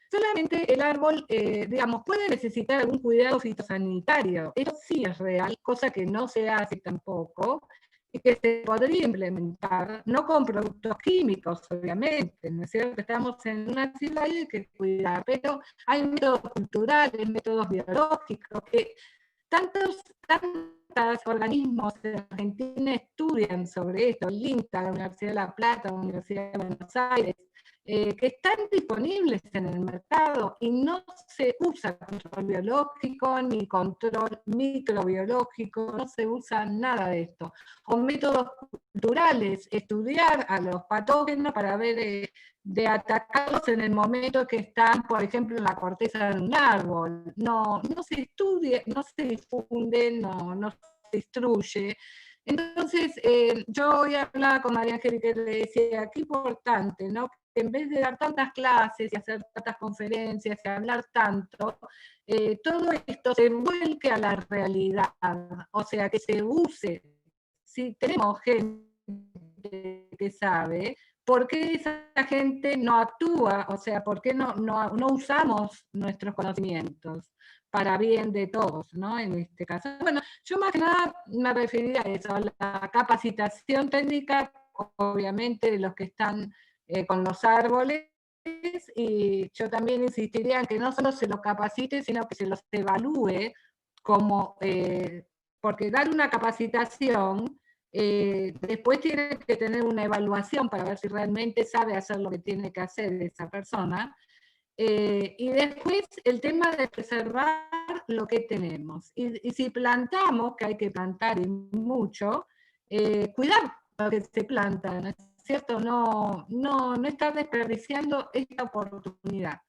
solamente el árbol, digamos, puede necesitar algún cuidado fitosanitario. Eso sí es real, cosa que no se hace tampoco, y que se podría implementar, no con productos químicos, obviamente, ¿no es cierto? Estamos en una ciudad y hay que cuidar, pero hay métodos culturales, métodos biológicos, que tantos organismos en Argentina estudian sobre esto, el INTA, la Universidad de La Plata, la Universidad de Buenos Aires, que están disponibles en el mercado y no se usa control biológico ni control microbiológico, no se usa nada de esto. O métodos culturales, estudiar a los patógenos para ver de atacarlos en el momento que están, por ejemplo, en la corteza de un árbol. No se estudia, no se difunde, no se instruye. Entonces, yo hoy hablaba con María Angélica y le decía, qué importante, ¿no? Que en vez de dar tantas clases y hacer tantas conferencias y hablar tanto, todo esto se vuelque a la realidad, o sea, que se use. Si tenemos gente que sabe, ¿por qué esa gente no actúa? O sea, ¿por qué no usamos nuestros conocimientos para bien de todos, ¿no? En este caso. Bueno, yo más que nada me referiría a eso, a la capacitación técnica, obviamente, de los que están con los árboles, y yo también insistiría en que no solo se los capacite, sino que se los evalúe como, porque dar una capacitación, después tiene que tener una evaluación para ver si realmente sabe hacer lo que tiene que hacer esa persona, Y después el tema de preservar lo que tenemos. Y si plantamos, que hay que plantar y mucho, cuidar lo que se planta, ¿no es cierto? No estar desperdiciando esta oportunidad.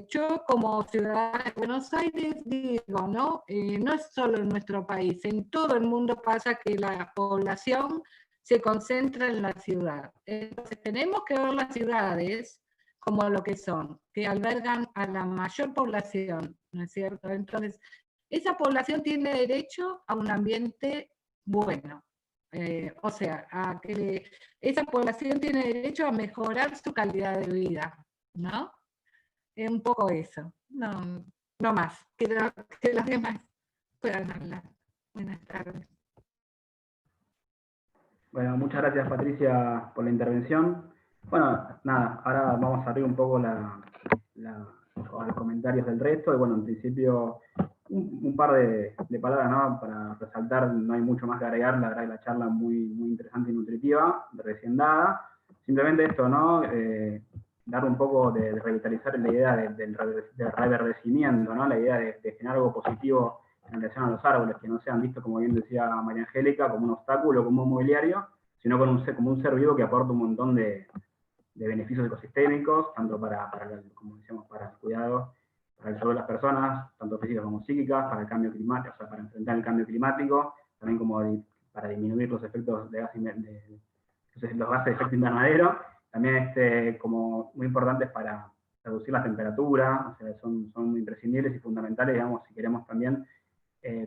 Yo como ciudadana de Buenos Aires digo, ¿no? No es solo en nuestro país, en todo el mundo pasa que la población se concentra en la ciudad. Entonces tenemos que ver las ciudades como lo que son, que albergan a la mayor población, ¿no es cierto? Entonces, esa población tiene derecho a un ambiente bueno. O sea, a que esa población tiene derecho a mejorar su calidad de vida, ¿no? Es un poco eso, no más, que los demás puedan hablar. Buenas tardes. Bueno, muchas gracias Patricia por la intervención. Bueno, nada, ahora vamos a abrir un poco a los comentarios del resto. Y bueno, en principio, un par de palabras, ¿no? Para resaltar, no hay mucho más que agregar. La verdad que la charla muy, muy interesante y nutritiva, recién dada. Simplemente esto, ¿no? Dar un poco de revitalizar la idea del reverdecimiento, ¿no? La idea de generar algo positivo en relación a los árboles, que no sean vistos, como bien decía María Angélica, como un obstáculo, como un mobiliario, sino como un ser vivo que aporta un montón de beneficios ecosistémicos, tanto como decíamos, para el cuidado, para el salud de las personas, tanto físicas como psíquicas, para el cambio climático, o sea, para enfrentar el cambio climático, también como para disminuir los efectos de los gases de efecto invernadero, también como muy importantes para reducir la temperatura, o sea, son muy imprescindibles y fundamentales, digamos, si queremos también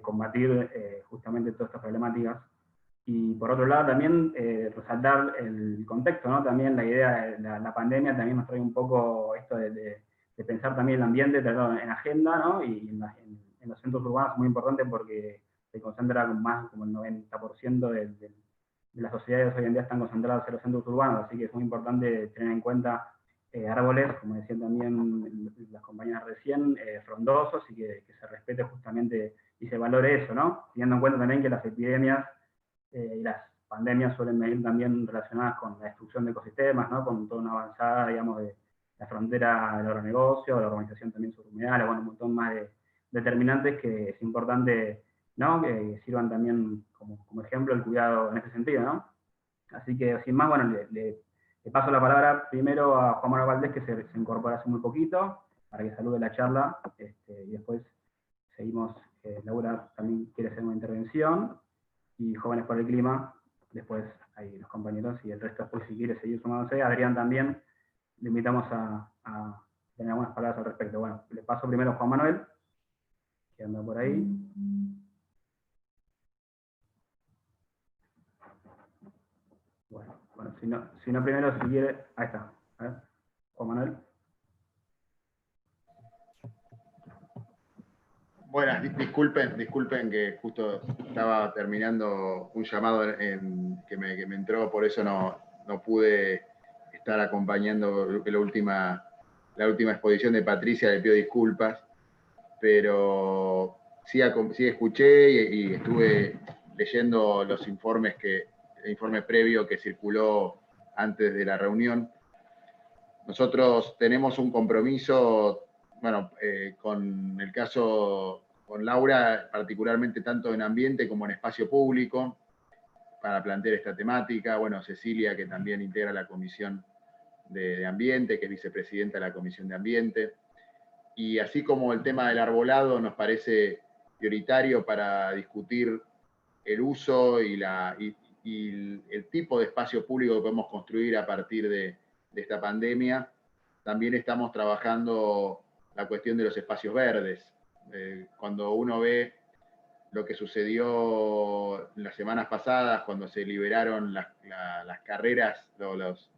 combatir justamente todas estas problemáticas. Y por otro lado también resaltar el contexto, ¿no? También la idea de la pandemia también nos trae un poco esto de pensar también el ambiente en agenda, ¿no? Y en los centros urbanos es muy importante porque se concentra más como el 90% de las sociedades hoy en día están concentradas en los centros urbanos, así que es muy importante tener en cuenta árboles, como decían también las compañeras recién, frondosos, y que se respete justamente y se valore eso, ¿no? Teniendo en cuenta también que las epidemias y las pandemias suelen venir también relacionadas con la destrucción de ecosistemas, ¿no? Con toda una avanzada, digamos, de la frontera del agronegocio, la urbanización también subhumedal, bueno, un montón más de determinantes que es importante, ¿no? Que sirvan también como ejemplo el cuidado en ese sentido, ¿no? Así que, sin más, bueno, le paso la palabra primero a Juan Manuel Valdés, que se incorpora hace muy poquito, para que salude la charla, y después seguimos. Laura también quiere hacer una intervención, y Jóvenes por el Clima, después hay los compañeros, y el resto después si quiere seguir sumándose. Adrián también, le invitamos a tener algunas palabras al respecto. Bueno, le paso primero a Juan Manuel, que anda por ahí. Bueno, si no primero, si quiere, ahí está. A ver, Juan Manuel. Buenas, disculpen que justo estaba terminando un llamado que me entró, por eso no pude estar acompañando la última exposición de Patricia, le pido disculpas, pero sí escuché y estuve leyendo el informe previo que circuló antes de la reunión. Nosotros tenemos un compromiso, bueno, con el caso con Laura, particularmente tanto en ambiente como en espacio público, para plantear esta temática. Bueno, Cecilia, que también integra la Comisión de Ambiente, que es vicepresidenta de la Comisión de Ambiente. Y así como el tema del arbolado nos parece prioritario para discutir el uso y el tipo de espacio público que podemos construir a partir de esta pandemia, también estamos trabajando la cuestión de los espacios verdes. Cuando uno ve lo que sucedió las semanas pasadas, cuando se liberaron las carreras, los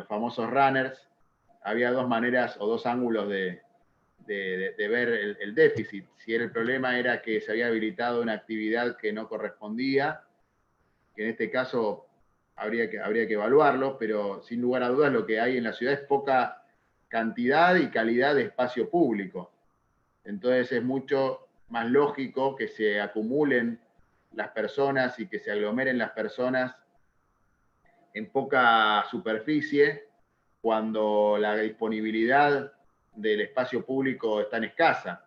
famosos runners, había dos maneras o dos ángulos de ver el déficit. Si el problema era que se había habilitado una actividad que no correspondía, que en este caso habría que evaluarlo, pero sin lugar a dudas lo que hay en la ciudad es poca cantidad y calidad de espacio público. Entonces es mucho más lógico que se acumulen las personas y que se aglomeren las personas en poca superficie cuando la disponibilidad del espacio público es tan escasa.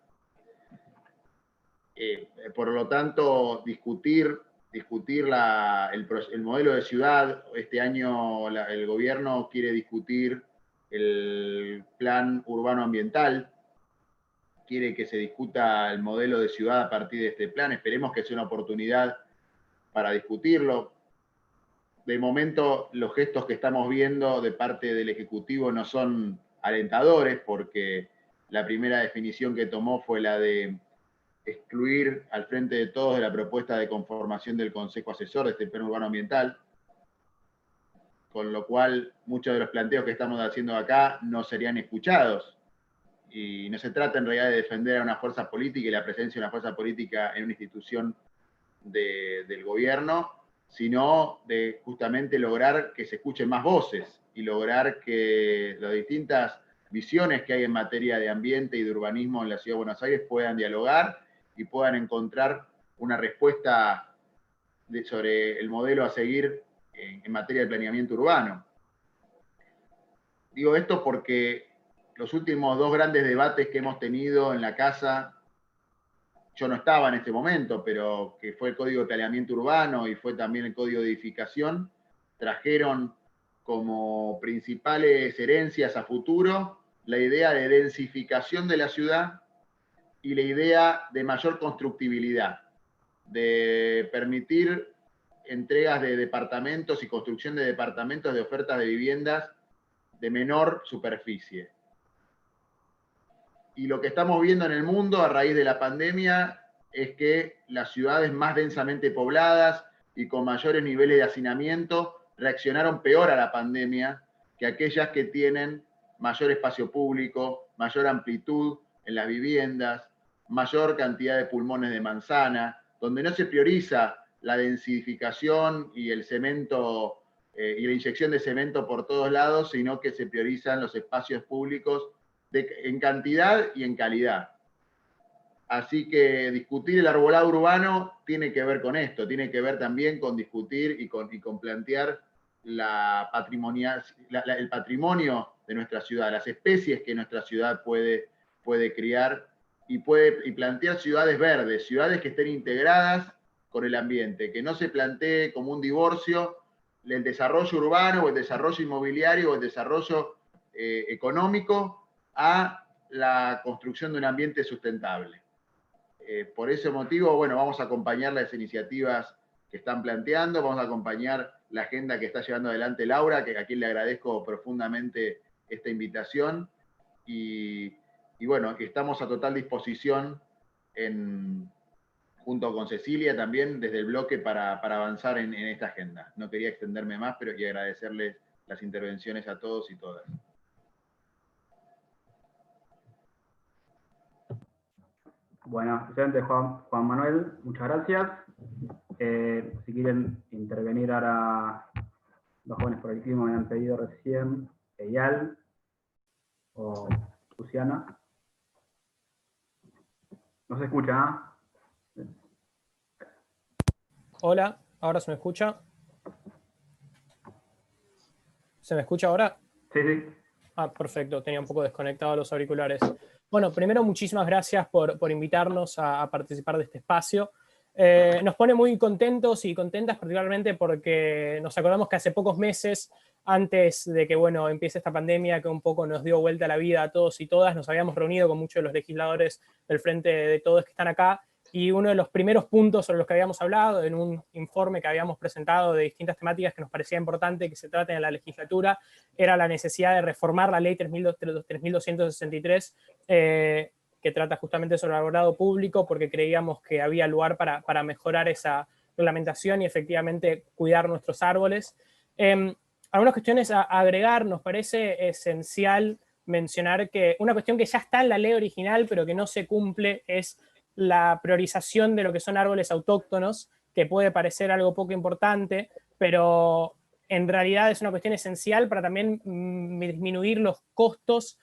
Por lo tanto, discutir el modelo de ciudad. Este año el gobierno quiere discutir el plan urbano ambiental, quiere que se discuta el modelo de ciudad a partir de este plan. Esperemos que sea una oportunidad para discutirlo. De momento, los gestos que estamos viendo de parte del Ejecutivo no son alentadores, porque la primera definición que tomó fue la de excluir al frente de todos de la propuesta de conformación del Consejo Asesor de este plan urbano ambiental, con lo cual muchos de los planteos que estamos haciendo acá no serían escuchados. Y no se trata en realidad de defender a una fuerza política y la presencia de una fuerza política en una institución del gobierno, sino de justamente lograr que se escuchen más voces y lograr que las distintas visiones que hay en materia de ambiente y de urbanismo en la Ciudad de Buenos Aires puedan dialogar y puedan encontrar una respuesta sobre el modelo a seguir en materia de planeamiento urbano. Digo esto porque los últimos dos grandes debates que hemos tenido en la casa, yo no estaba en este momento, pero que fue el Código de Planeamiento Urbano y fue también el Código de Edificación, trajeron como principales herencias a futuro la idea de densificación de la ciudad y la idea de mayor constructibilidad, de permitir entregas de departamentos y construcción de departamentos de ofertas de viviendas de menor superficie. Y lo que estamos viendo en el mundo a raíz de la pandemia es que las ciudades más densamente pobladas y con mayores niveles de hacinamiento reaccionaron peor a la pandemia que aquellas que tienen mayor espacio público, mayor amplitud en las viviendas, mayor cantidad de pulmones de manzana, donde no se prioriza la densificación y el cemento y la inyección de cemento por todos lados, sino que se priorizan los espacios públicos en cantidad y en calidad. Así que discutir el arbolado urbano tiene que ver con esto, tiene que ver también con discutir y con plantear el patrimonio de nuestra ciudad, las especies que nuestra ciudad puede criar y plantear ciudades verdes, ciudades que estén integradas con el ambiente, que no se plantee como un divorcio el desarrollo urbano o el desarrollo inmobiliario o el desarrollo económico a la construcción de un ambiente sustentable. Por ese motivo, bueno, vamos a acompañar las iniciativas que están planteando, vamos a acompañar la agenda que está llevando adelante Laura, a quien le agradezco profundamente esta invitación, y bueno, estamos a total disposición junto con Cecilia también desde el bloque para avanzar en esta agenda. No quería extenderme más, pero quiero agradecerles las intervenciones a todos y todas. Bueno, excelente, Juan Manuel, muchas gracias. Si quieren intervenir ahora los jóvenes por el clima, me han pedido recién, Eyal o Luciana. No se escucha, ¿ah? Hola, ¿ahora se me escucha? ¿Se me escucha ahora? Sí, sí. Ah, perfecto, tenía un poco desconectados los auriculares. Bueno, primero muchísimas gracias por invitarnos a participar de este espacio. Nos pone muy contentos y contentas, particularmente porque nos acordamos que hace pocos meses, antes de que bueno, empiece esta pandemia que un poco nos dio vuelta la vida a todos y todas, nos habíamos reunido con muchos de los legisladores del Frente de Todos que están acá, y uno de los primeros puntos sobre los que habíamos hablado en un informe que habíamos presentado de distintas temáticas que nos parecía importante que se traten en la legislatura era la necesidad de reformar la ley 3263, que trata justamente sobre el arbolado público, porque creíamos que había lugar para mejorar esa reglamentación y efectivamente cuidar nuestros árboles. Algunas cuestiones a agregar. Nos parece esencial mencionar que una cuestión que ya está en la ley original pero que no se cumple es la priorización de lo que son árboles autóctonos, que puede parecer algo poco importante, pero en realidad es una cuestión esencial para también disminuir los costos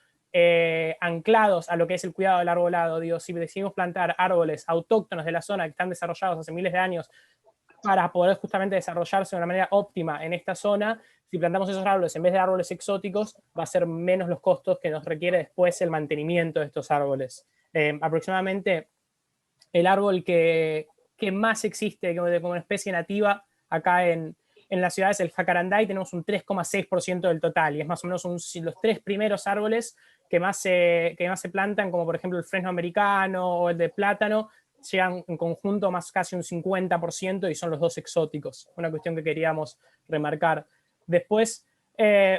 anclados a lo que es el cuidado del arbolado. Digo, si decidimos plantar árboles autóctonos de la zona que están desarrollados hace miles de años para poder justamente desarrollarse de una manera óptima en esta zona, si plantamos esos árboles en vez de árboles exóticos, va a ser menos los costos que nos requiere después el mantenimiento de estos árboles. Aproximadamente el árbol que más existe como una especie nativa acá en la ciudad es el jacarandá, y tenemos un 3,6% del total, y es más o menos los 3 primeros árboles que más se plantan, como por ejemplo el fresno americano o el de plátano, llegan en conjunto más casi un 50%, y son los 2 exóticos. Una cuestión que queríamos remarcar. Después,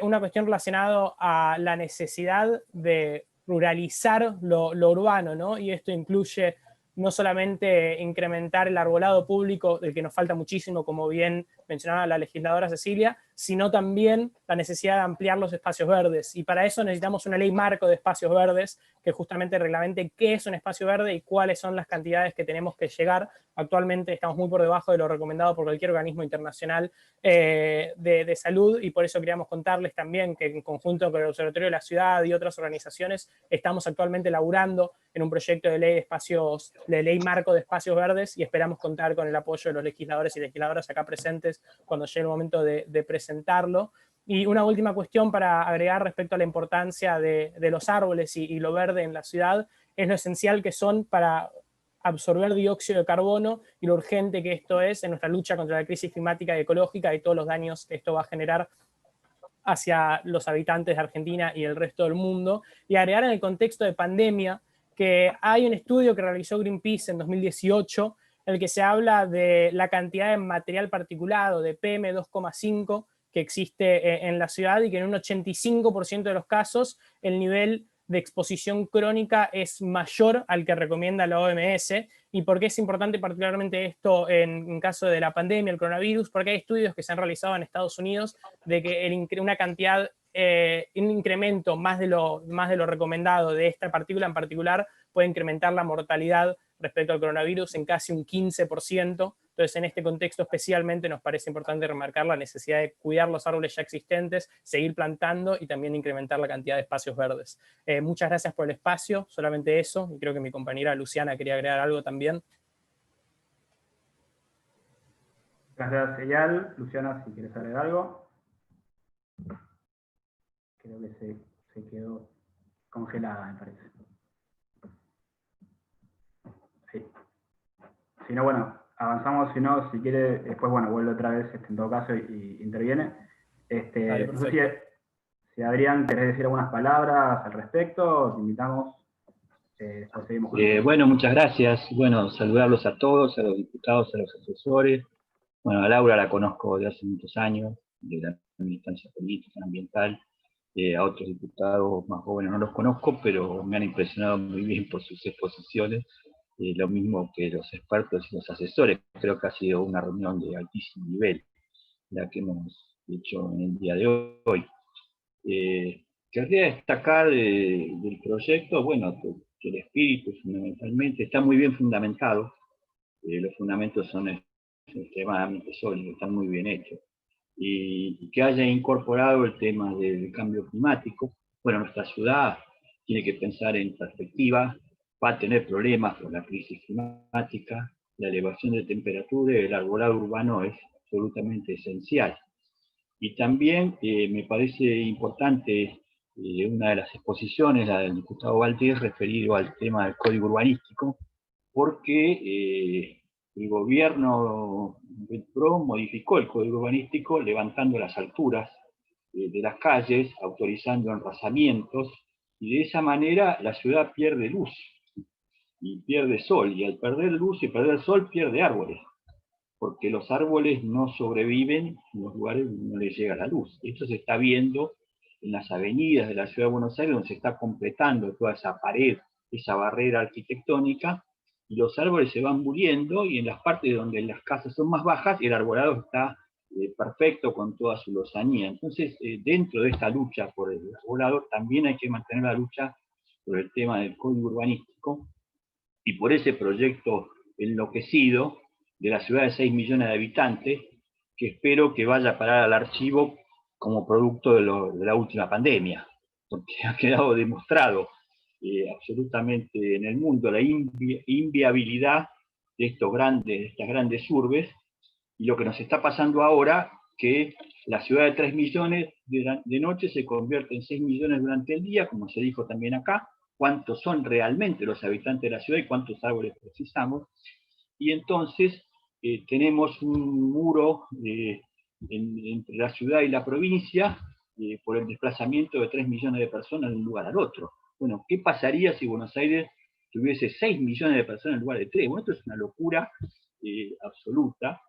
una cuestión relacionada a la necesidad de ruralizar lo urbano, ¿no? Y esto incluye no solamente incrementar el arbolado público, del que nos falta muchísimo, como bien mencionaba la legisladora Cecilia, sino también la necesidad de ampliar los espacios verdes. Y para eso necesitamos una ley marco de espacios verdes que justamente reglamente qué es un espacio verde y cuáles son las cantidades que tenemos que llegar. Actualmente estamos muy por debajo de lo recomendado por cualquier organismo internacional de salud, y por eso queríamos contarles también que en conjunto con el Observatorio de la Ciudad y otras organizaciones estamos actualmente laburando en un proyecto de ley marco de espacios verdes, y esperamos contar con el apoyo de los legisladores y legisladoras acá presentes cuando llegue el momento de presentarlo. Y una última cuestión para agregar respecto a la importancia de los árboles y lo verde en la ciudad, es lo esencial que son para absorber dióxido de carbono y lo urgente que esto es en nuestra lucha contra la crisis climática y ecológica y todos los daños que esto va a generar hacia los habitantes de Argentina y el resto del mundo. Y agregar en el contexto de pandemia que hay un estudio que realizó Greenpeace en 2018 en el que se habla de la cantidad de material particulado, de PM2,5, que existe en la ciudad, y que en un 85% de los casos el nivel de exposición crónica es mayor al que recomienda la OMS. ¿Y por qué es importante particularmente esto en caso de la pandemia, el coronavirus? Porque hay estudios que se han realizado en Estados Unidos de que una cantidad, un incremento más de lo recomendado de esta partícula en particular puede incrementar la mortalidad respecto al coronavirus en casi un 15%. Entonces, en este contexto especialmente nos parece importante remarcar la necesidad de cuidar los árboles ya existentes, seguir plantando y también incrementar la cantidad de espacios verdes. Muchas gracias por el espacio, solamente eso, y creo que mi compañera Luciana quería agregar algo también. Gracias, Eyal. Luciana, si quieres agregar algo. Creo que se quedó congelada, me parece. Sí. Si no, bueno, avanzamos. Si no, si quiere, después, bueno, vuelve otra vez en todo caso y interviene. Vale, no sé si Adrián, ¿querés decir algunas palabras al respecto? Te invitamos. Después seguimos con bueno, muchas gracias. Bueno, saludarlos a todos, a los diputados, a los asesores. Bueno, a Laura la conozco de hace muchos años, de la militancia política, ambiental. A otros diputados más jóvenes no los conozco, pero me han impresionado muy bien por sus exposiciones. Lo mismo que los expertos y los asesores. Creo que ha sido una reunión de altísimo nivel la que hemos hecho en el día de hoy. Querría destacar del proyecto, bueno, que el espíritu fundamentalmente está muy bien fundamentado. Los fundamentos son extremadamente sólidos, están muy bien hechos. Y que haya incorporado el tema del cambio climático. Bueno, nuestra ciudad tiene que pensar en perspectiva, va a tener problemas con la crisis climática, la elevación de temperatura y el arbolado urbano es absolutamente esencial. Y también me parece importante una de las exposiciones, la del diputado Valdés, referido al tema del código urbanístico, porque el gobierno del PRO modificó el código urbanístico levantando las alturas de las calles, autorizando enrasamientos, y de esa manera la ciudad pierde luz y pierde sol, y al perder luz y perder sol pierde árboles, porque los árboles no sobreviven en los lugares donde no les llega la luz. Esto se está viendo en las avenidas de la ciudad de Buenos Aires, donde se está completando toda esa pared, esa barrera arquitectónica, y los árboles se van muriendo, y en las partes donde las casas son más bajas, el arbolado está perfecto con toda su lozanía. Entonces, dentro de esta lucha por el arbolado, también hay que mantener la lucha por el tema del código urbanístico, y por ese proyecto enloquecido de la ciudad de 6 millones de habitantes, que espero que vaya a parar al archivo como producto de la última pandemia, porque ha quedado demostrado absolutamente en el mundo la inviabilidad de estas grandes urbes, Y lo que nos está pasando ahora, que la ciudad de 3 millones de noche se convierte en 6 millones durante el día, como se dijo también acá, cuántos son realmente los habitantes de la ciudad y cuántos árboles precisamos. Y entonces tenemos un muro entre la ciudad y la provincia por el desplazamiento de 3 millones de personas de un lugar al otro. Bueno, ¿qué pasaría si Buenos Aires tuviese 6 millones de personas en lugar de 3? Bueno, esto es una locura absoluta,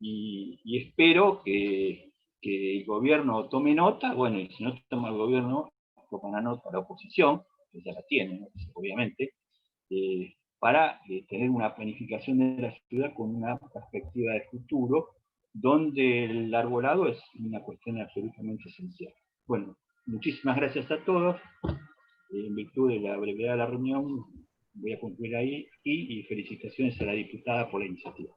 y espero que el gobierno tome nota. Bueno, y si no toma el gobierno, toma nota la oposición, que ya la tiene, ¿no? Obviamente, para tener una planificación de la ciudad con una perspectiva de futuro, donde el arbolado es una cuestión absolutamente esencial. Bueno, muchísimas gracias a todos. En virtud de la brevedad de la reunión, voy a concluir ahí, y felicitaciones a la diputada por la iniciativa.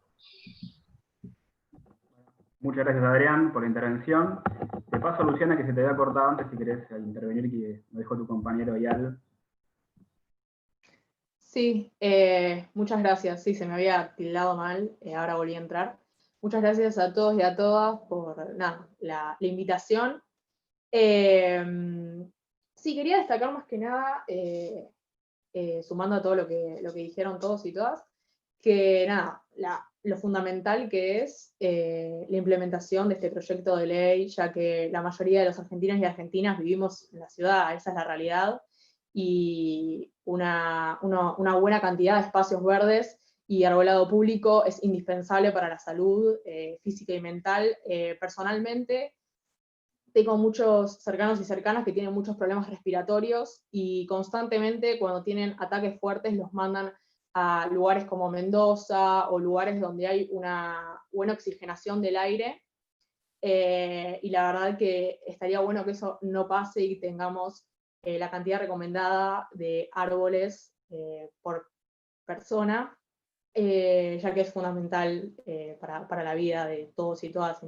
Muchas gracias, Adrián, por la intervención. Te paso a Luciana, que se te había cortado antes, si querés intervenir, que lo dijo tu compañero Eyal. Sí, muchas gracias. Sí, se me había tildado mal, ahora volví a entrar. Muchas gracias a todos y a todas por la invitación. Sí, quería destacar más que nada, sumando a todo lo que dijeron todos y todas, que lo fundamental que es la implementación de este proyecto de ley, ya que la mayoría de los argentinos y argentinas vivimos en la ciudad, esa es la realidad, y una buena cantidad de espacios verdes y arbolado público es indispensable para la salud física y mental. Personalmente, tengo muchos cercanos y cercanas que tienen muchos problemas respiratorios, y constantemente cuando tienen ataques fuertes los mandan a lugares como Mendoza o lugares donde hay una buena oxigenación del aire, y la verdad que estaría bueno que eso no pase y tengamos la cantidad recomendada de árboles por persona, ya que es fundamental para la vida de todos y todas, y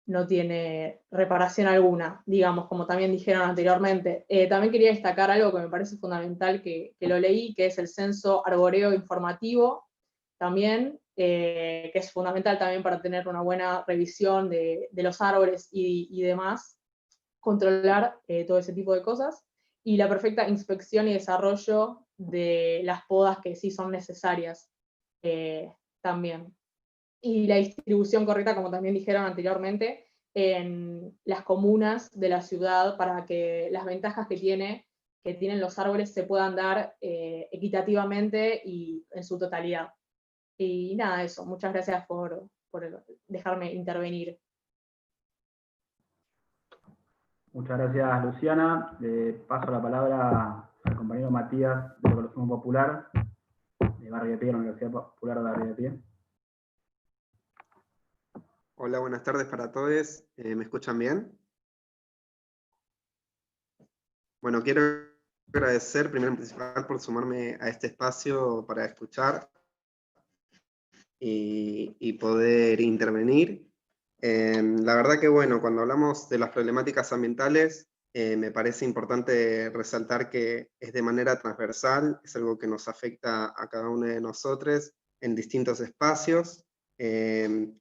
no tiene reparación alguna, digamos, como también dijeron anteriormente. También quería destacar algo que me parece fundamental, que lo leí, que es el censo arboreo informativo, también, que es fundamental también para tener una buena revisión de los árboles y demás, controlar todo ese tipo de cosas, y la perfecta inspección y desarrollo de las podas que sí son necesarias también. Y la distribución correcta, como también dijeron anteriormente, en las comunas de la ciudad, para que las ventajas que tienen los árboles se puedan dar equitativamente y en su totalidad. Y nada, eso. Muchas gracias por dejarme intervenir. Muchas gracias, Luciana. Le paso la palabra al compañero Matías, de Evolución Popular, de Barrio de Pie, la Universidad Popular de Barrio de Pie. Hola, buenas tardes para todos. ¿Me escuchan bien? Bueno, quiero agradecer primero en principal por sumarme a este espacio para escuchar y poder intervenir. La verdad que bueno, cuando hablamos de las problemáticas ambientales, me parece importante resaltar que es de manera transversal, es algo que nos afecta a cada uno de nosotros en distintos espacios.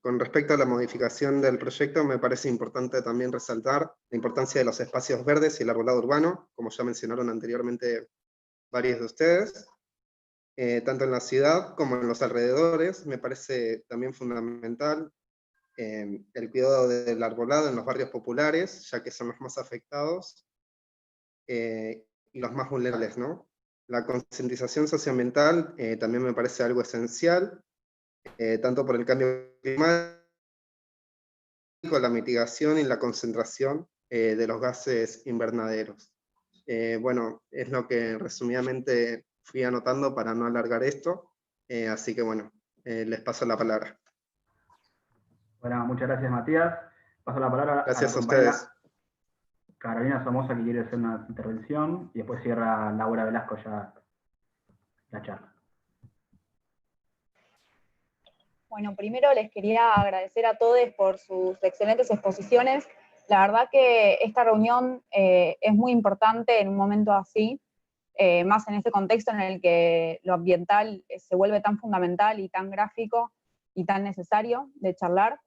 Con respecto a la modificación del proyecto, me parece importante también resaltar la importancia de los espacios verdes y el arbolado urbano, como ya mencionaron anteriormente varios de ustedes, tanto en la ciudad como en los alrededores. Me parece también fundamental el cuidado del arbolado en los barrios populares, ya que son los más afectados y los más vulnerables, ¿no? La concientización socioambiental también me parece algo esencial, tanto por el cambio climático, la mitigación y la concentración de los gases invernaderos. Bueno, es lo que resumidamente fui anotando para no alargar esto, así que bueno, les paso la palabra. Bueno, muchas gracias, Matías. Paso la palabra gracias a la ustedes. Carolina Somoza, que quiere hacer una intervención, y después cierra Laura Velasco ya la charla. Bueno, primero les quería agradecer a todos por sus excelentes exposiciones. La verdad que esta reunión es muy importante en un momento así, más en este contexto en el que lo ambiental se vuelve tan fundamental y tan gráfico, y tan necesario de charlar.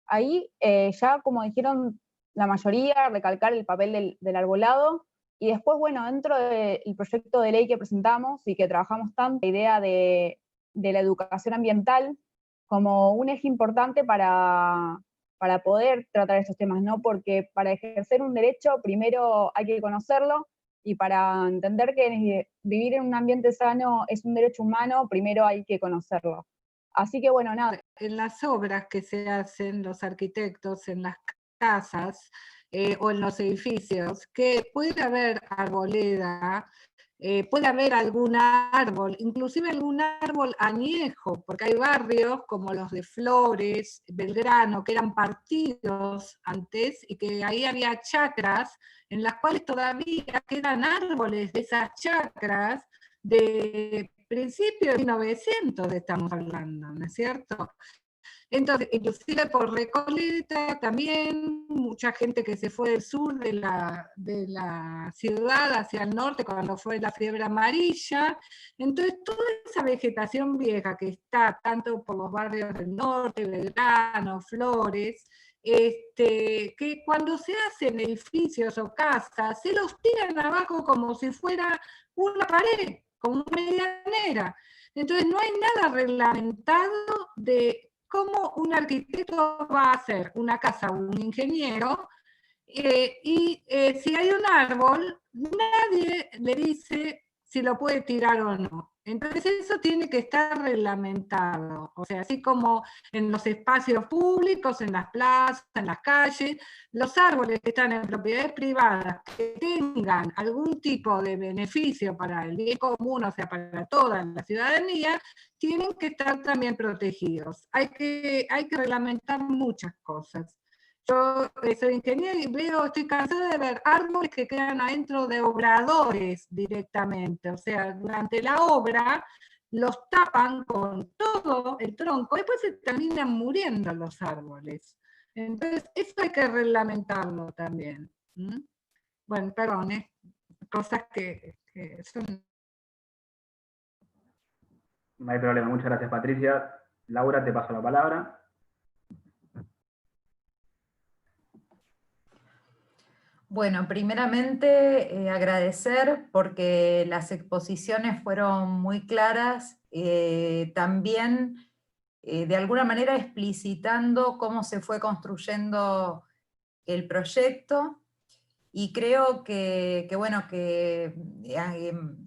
Ahí ya, como dijeron la mayoría, recalcar el papel del arbolado, y después, bueno, dentro del proyecto de ley que presentamos y que trabajamos tanto, la idea de la educación ambiental como un eje importante para poder tratar estos temas, ¿no? Porque para ejercer un derecho, primero hay que conocerlo, y para entender que vivir en un ambiente sano es un derecho humano, primero hay que conocerlo. Así que bueno, nada. En las obras que se hacen los arquitectos, en las casas o en los edificios, que puede haber arboleda, puede haber algún árbol, inclusive algún árbol añejo, porque hay barrios como los de Flores, Belgrano, que eran partidos antes, y que ahí había chacras, en las cuales todavía quedan árboles de esas chacras de principios de 1900 estamos hablando, ¿no es cierto? Entonces, inclusive por Recoleta también, mucha gente que se fue del sur de la ciudad hacia el norte cuando fue la fiebre amarilla. Entonces, toda esa vegetación vieja que está tanto por los barrios del norte, Belgrano, Flores, que cuando se hacen edificios o casas, se los tiran abajo como si fuera una pared, como una medianera. Entonces, no hay nada reglamentado de cómo un arquitecto va a hacer una casa o un ingeniero, y si hay un árbol, nadie le dice si lo puede tirar o no. Entonces eso tiene que estar reglamentado, o sea, así como en los espacios públicos, en las plazas, en las calles, los árboles que están en propiedades privadas que tengan algún tipo de beneficio para el bien común, o sea, para toda la ciudadanía, tienen que estar también protegidos. Hay que reglamentar muchas cosas. Yo soy ingeniero y estoy cansada de ver árboles que quedan adentro de obradores directamente, o sea, durante la obra los tapan con todo el tronco, después se terminan muriendo los árboles. Entonces, eso hay que reglamentarlo también. Bueno, perdón, cosas que son... No hay problema, muchas gracias, Patricia. Laura, te paso la palabra. Bueno, primeramente agradecer porque las exposiciones fueron muy claras, también de alguna manera explicitando cómo se fue construyendo el proyecto, y creo que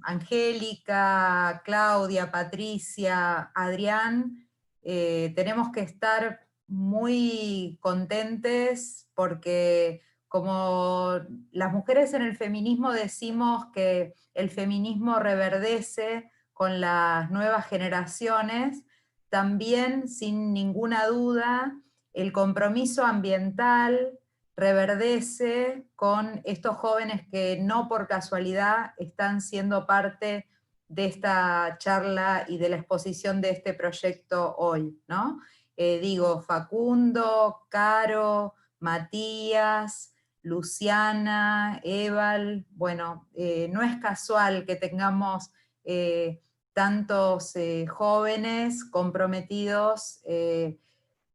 Angélica, Claudia, Patricia, Adrián, tenemos que estar muy contentes porque como las mujeres en el feminismo decimos que el feminismo reverdece con las nuevas generaciones, también sin ninguna duda el compromiso ambiental reverdece con estos jóvenes que no por casualidad están siendo parte de esta charla y de la exposición de este proyecto hoy, ¿no? Digo, Facundo, Caro, Matías, Luciana, Eval, bueno, no es casual que tengamos tantos jóvenes comprometidos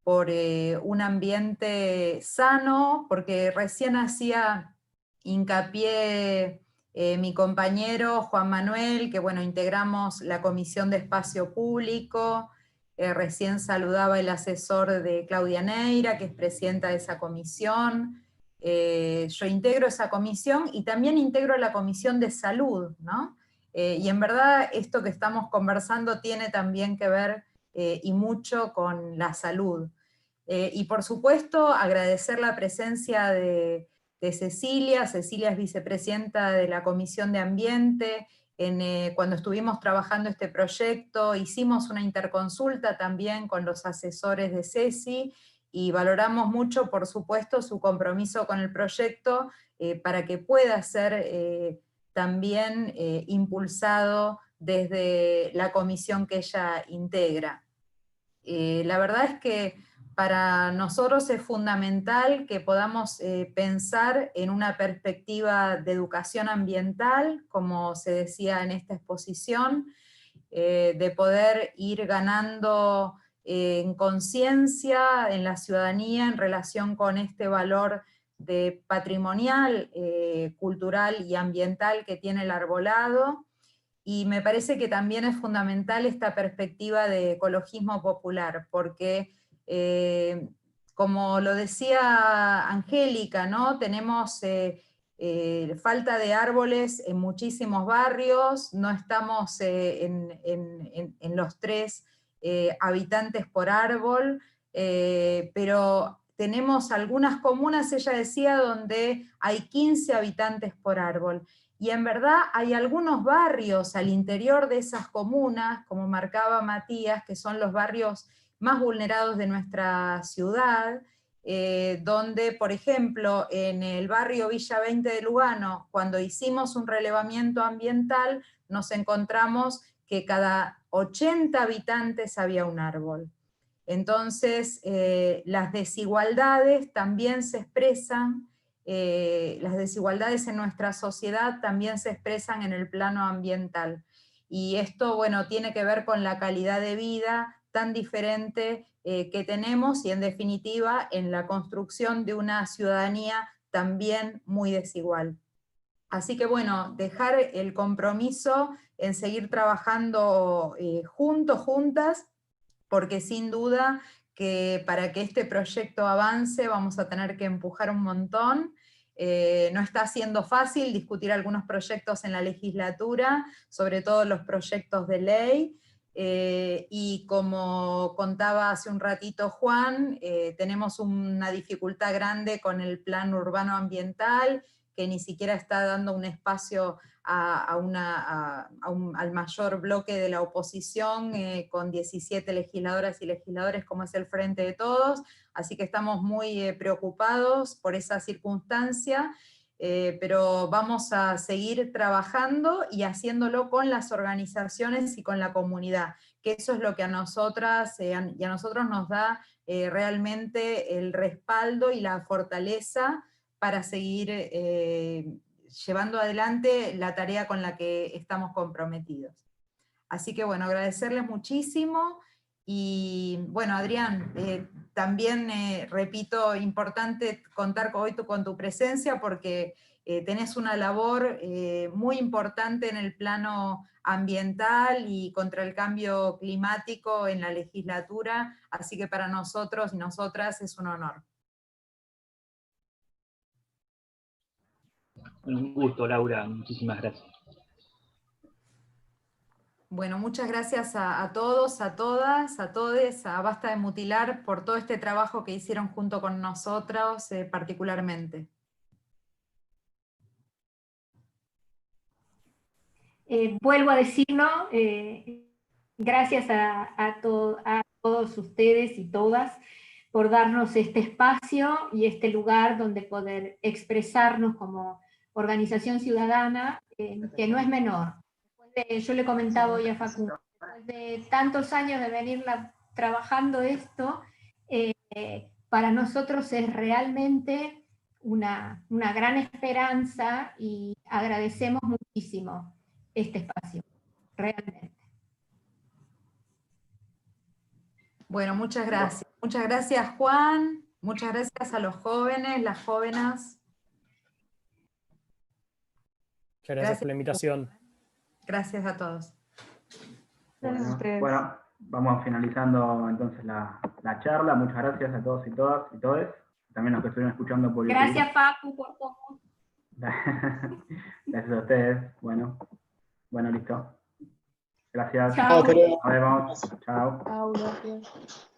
por un ambiente sano, porque recién hacía hincapié mi compañero Juan Manuel, que bueno, integramos la Comisión de Espacio Público, recién saludaba el asesor de Claudia Neira, que es presidenta de esa comisión. Yo integro esa comisión y también integro la Comisión de Salud, ¿no? Y en verdad esto que estamos conversando tiene también que ver y mucho con la salud. Y por supuesto agradecer la presencia de Cecilia. Cecilia es vicepresidenta de la Comisión de Ambiente. Cuando estuvimos trabajando este proyecto hicimos una interconsulta también con los asesores de Ceci, y valoramos mucho, por supuesto, su compromiso con el proyecto para que pueda ser también impulsado desde la comisión que ella integra. La verdad es que para nosotros es fundamental que podamos pensar en una perspectiva de educación ambiental, como se decía en esta exposición, de poder ir ganando en conciencia en la ciudadanía en relación con este valor de patrimonial, cultural y ambiental que tiene el arbolado, y me parece que también es fundamental esta perspectiva de ecologismo popular, porque como lo decía Angélica, ¿no? Tenemos falta de árboles en muchísimos barrios, no estamos en los 3 habitantes por árbol, pero tenemos algunas comunas, ella decía, donde hay 15 habitantes por árbol. Y en verdad hay algunos barrios al interior de esas comunas, como marcaba Matías, que son los barrios más vulnerados de nuestra ciudad, donde, por ejemplo, en el barrio Villa 20 de Lugano, cuando hicimos un relevamiento ambiental, nos encontramos que cada 80 habitantes había un árbol. Entonces, las desigualdades también se expresan, las desigualdades en nuestra sociedad también se expresan en el plano ambiental. Y esto, bueno, tiene que ver con la calidad de vida tan diferente que tenemos, y en definitiva en la construcción de una ciudadanía también muy desigual. Así que bueno, dejar el compromiso en seguir trabajando juntos, juntas, porque sin duda que para que este proyecto avance vamos a tener que empujar un montón. No está siendo fácil discutir algunos proyectos en la legislatura, sobre todo los proyectos de ley, y como contaba hace un ratito Juan, tenemos una dificultad grande con el plan urbano ambiental, que ni siquiera está dando un espacio al mayor bloque de la oposición, con 17 legisladoras y legisladores como es el Frente de Todos, así que estamos muy preocupados por esa circunstancia, pero vamos a seguir trabajando y haciéndolo con las organizaciones y con la comunidad, que eso es lo que a nosotras y a nosotros nos da realmente el respaldo y la fortaleza para seguir llevando adelante la tarea con la que estamos comprometidos. Así que bueno, agradecerles muchísimo, y bueno, Adrián, también repito, importante contar hoy con tu presencia, porque tenés una labor muy importante en el plano ambiental y contra el cambio climático en la legislatura, así que para nosotros y nosotras es un honor. Un gusto, Laura, muchísimas gracias. Bueno, muchas gracias a todos, a todas, a todes, a Basta de Mutilar, por todo este trabajo que hicieron junto con nosotros particularmente. Vuelvo a decirlo, gracias a todos ustedes y todas por darnos este espacio y este lugar donde poder expresarnos como organización ciudadana, que no es menor. Yo le comentaba hoy a Facundo, después de tantos años de venir trabajando esto, para nosotros es realmente una gran esperanza, y agradecemos muchísimo este espacio, realmente. Bueno, muchas gracias. Muchas gracias, Juan. Muchas gracias a los jóvenes, las jóvenes. Muchas gracias por la invitación. Gracias a todos. Bueno, vamos finalizando entonces la charla. Muchas gracias a todos y todas y todes. También los que estuvieron escuchando por YouTube. Gracias, Facu, por todo. Gracias a ustedes. Bueno, listo. Gracias. Chao. A ver, vamos. Chao. Chao, gracias.